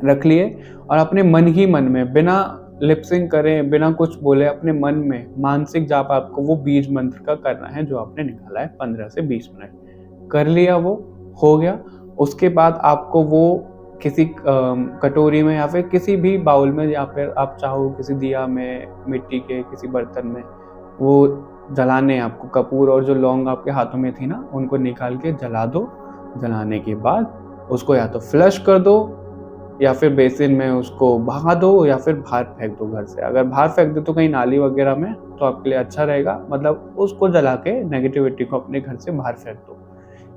रख लिए और अपने मन ही मन में बिना लिपसिंग करें, बिना कुछ बोले, अपने मन में मानसिक जाप आपको वो बीज मंत्र का करना है जो आपने निकाला है 15 से 20 मिनट। कर लिया, वो हो गया। उसके बाद आपको वो किसी कटोरी में या फिर किसी भी बाउल में, या फिर आप चाहो किसी दिया में, मिट्टी के किसी बर्तन में, वो जलाने हैं आपको। कपूर और जो लौंग आपके हाथों में थी ना, उनको निकाल के जला दो। जलाने के बाद उसको या तो फ्लश कर दो या फिर बेसिन में उसको बहा दो, या फिर बाहर फेंक दो घर से। अगर बाहर फेंक दो तो कहीं नाली वगैरह में, तो आपके लिए अच्छा रहेगा। मतलब उसको जला के नेगेटिविटी को अपने घर से बाहर फेंक दो।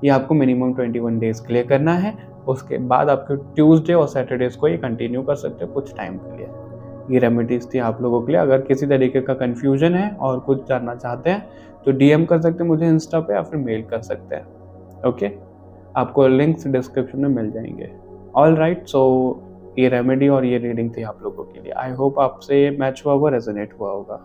ये आपको मिनिमम 21 डेज के लिए करना है। उसके बाद आपके ट्यूसडे और सैटरडेज को ये कंटिन्यू कर सकते हो कुछ टाइम के लिए। ये रेमेडीज थी आप लोगों के लिए। अगर किसी तरीके का कन्फ्यूजन है और कुछ जानना चाहते हैं तो डीएम कर सकते हैं मुझे इंस्टा पे, या फिर मेल कर सकते हैं। ओके, आपको लिंक्स डिस्क्रिप्शन में मिल जाएंगे। ऑल राइट, सो ये रेमेडी और ये रीडिंग थी आप लोगों के लिए। आई होप आपसे ये मैच हुआ होगा, रेजोनेट हुआ होगा।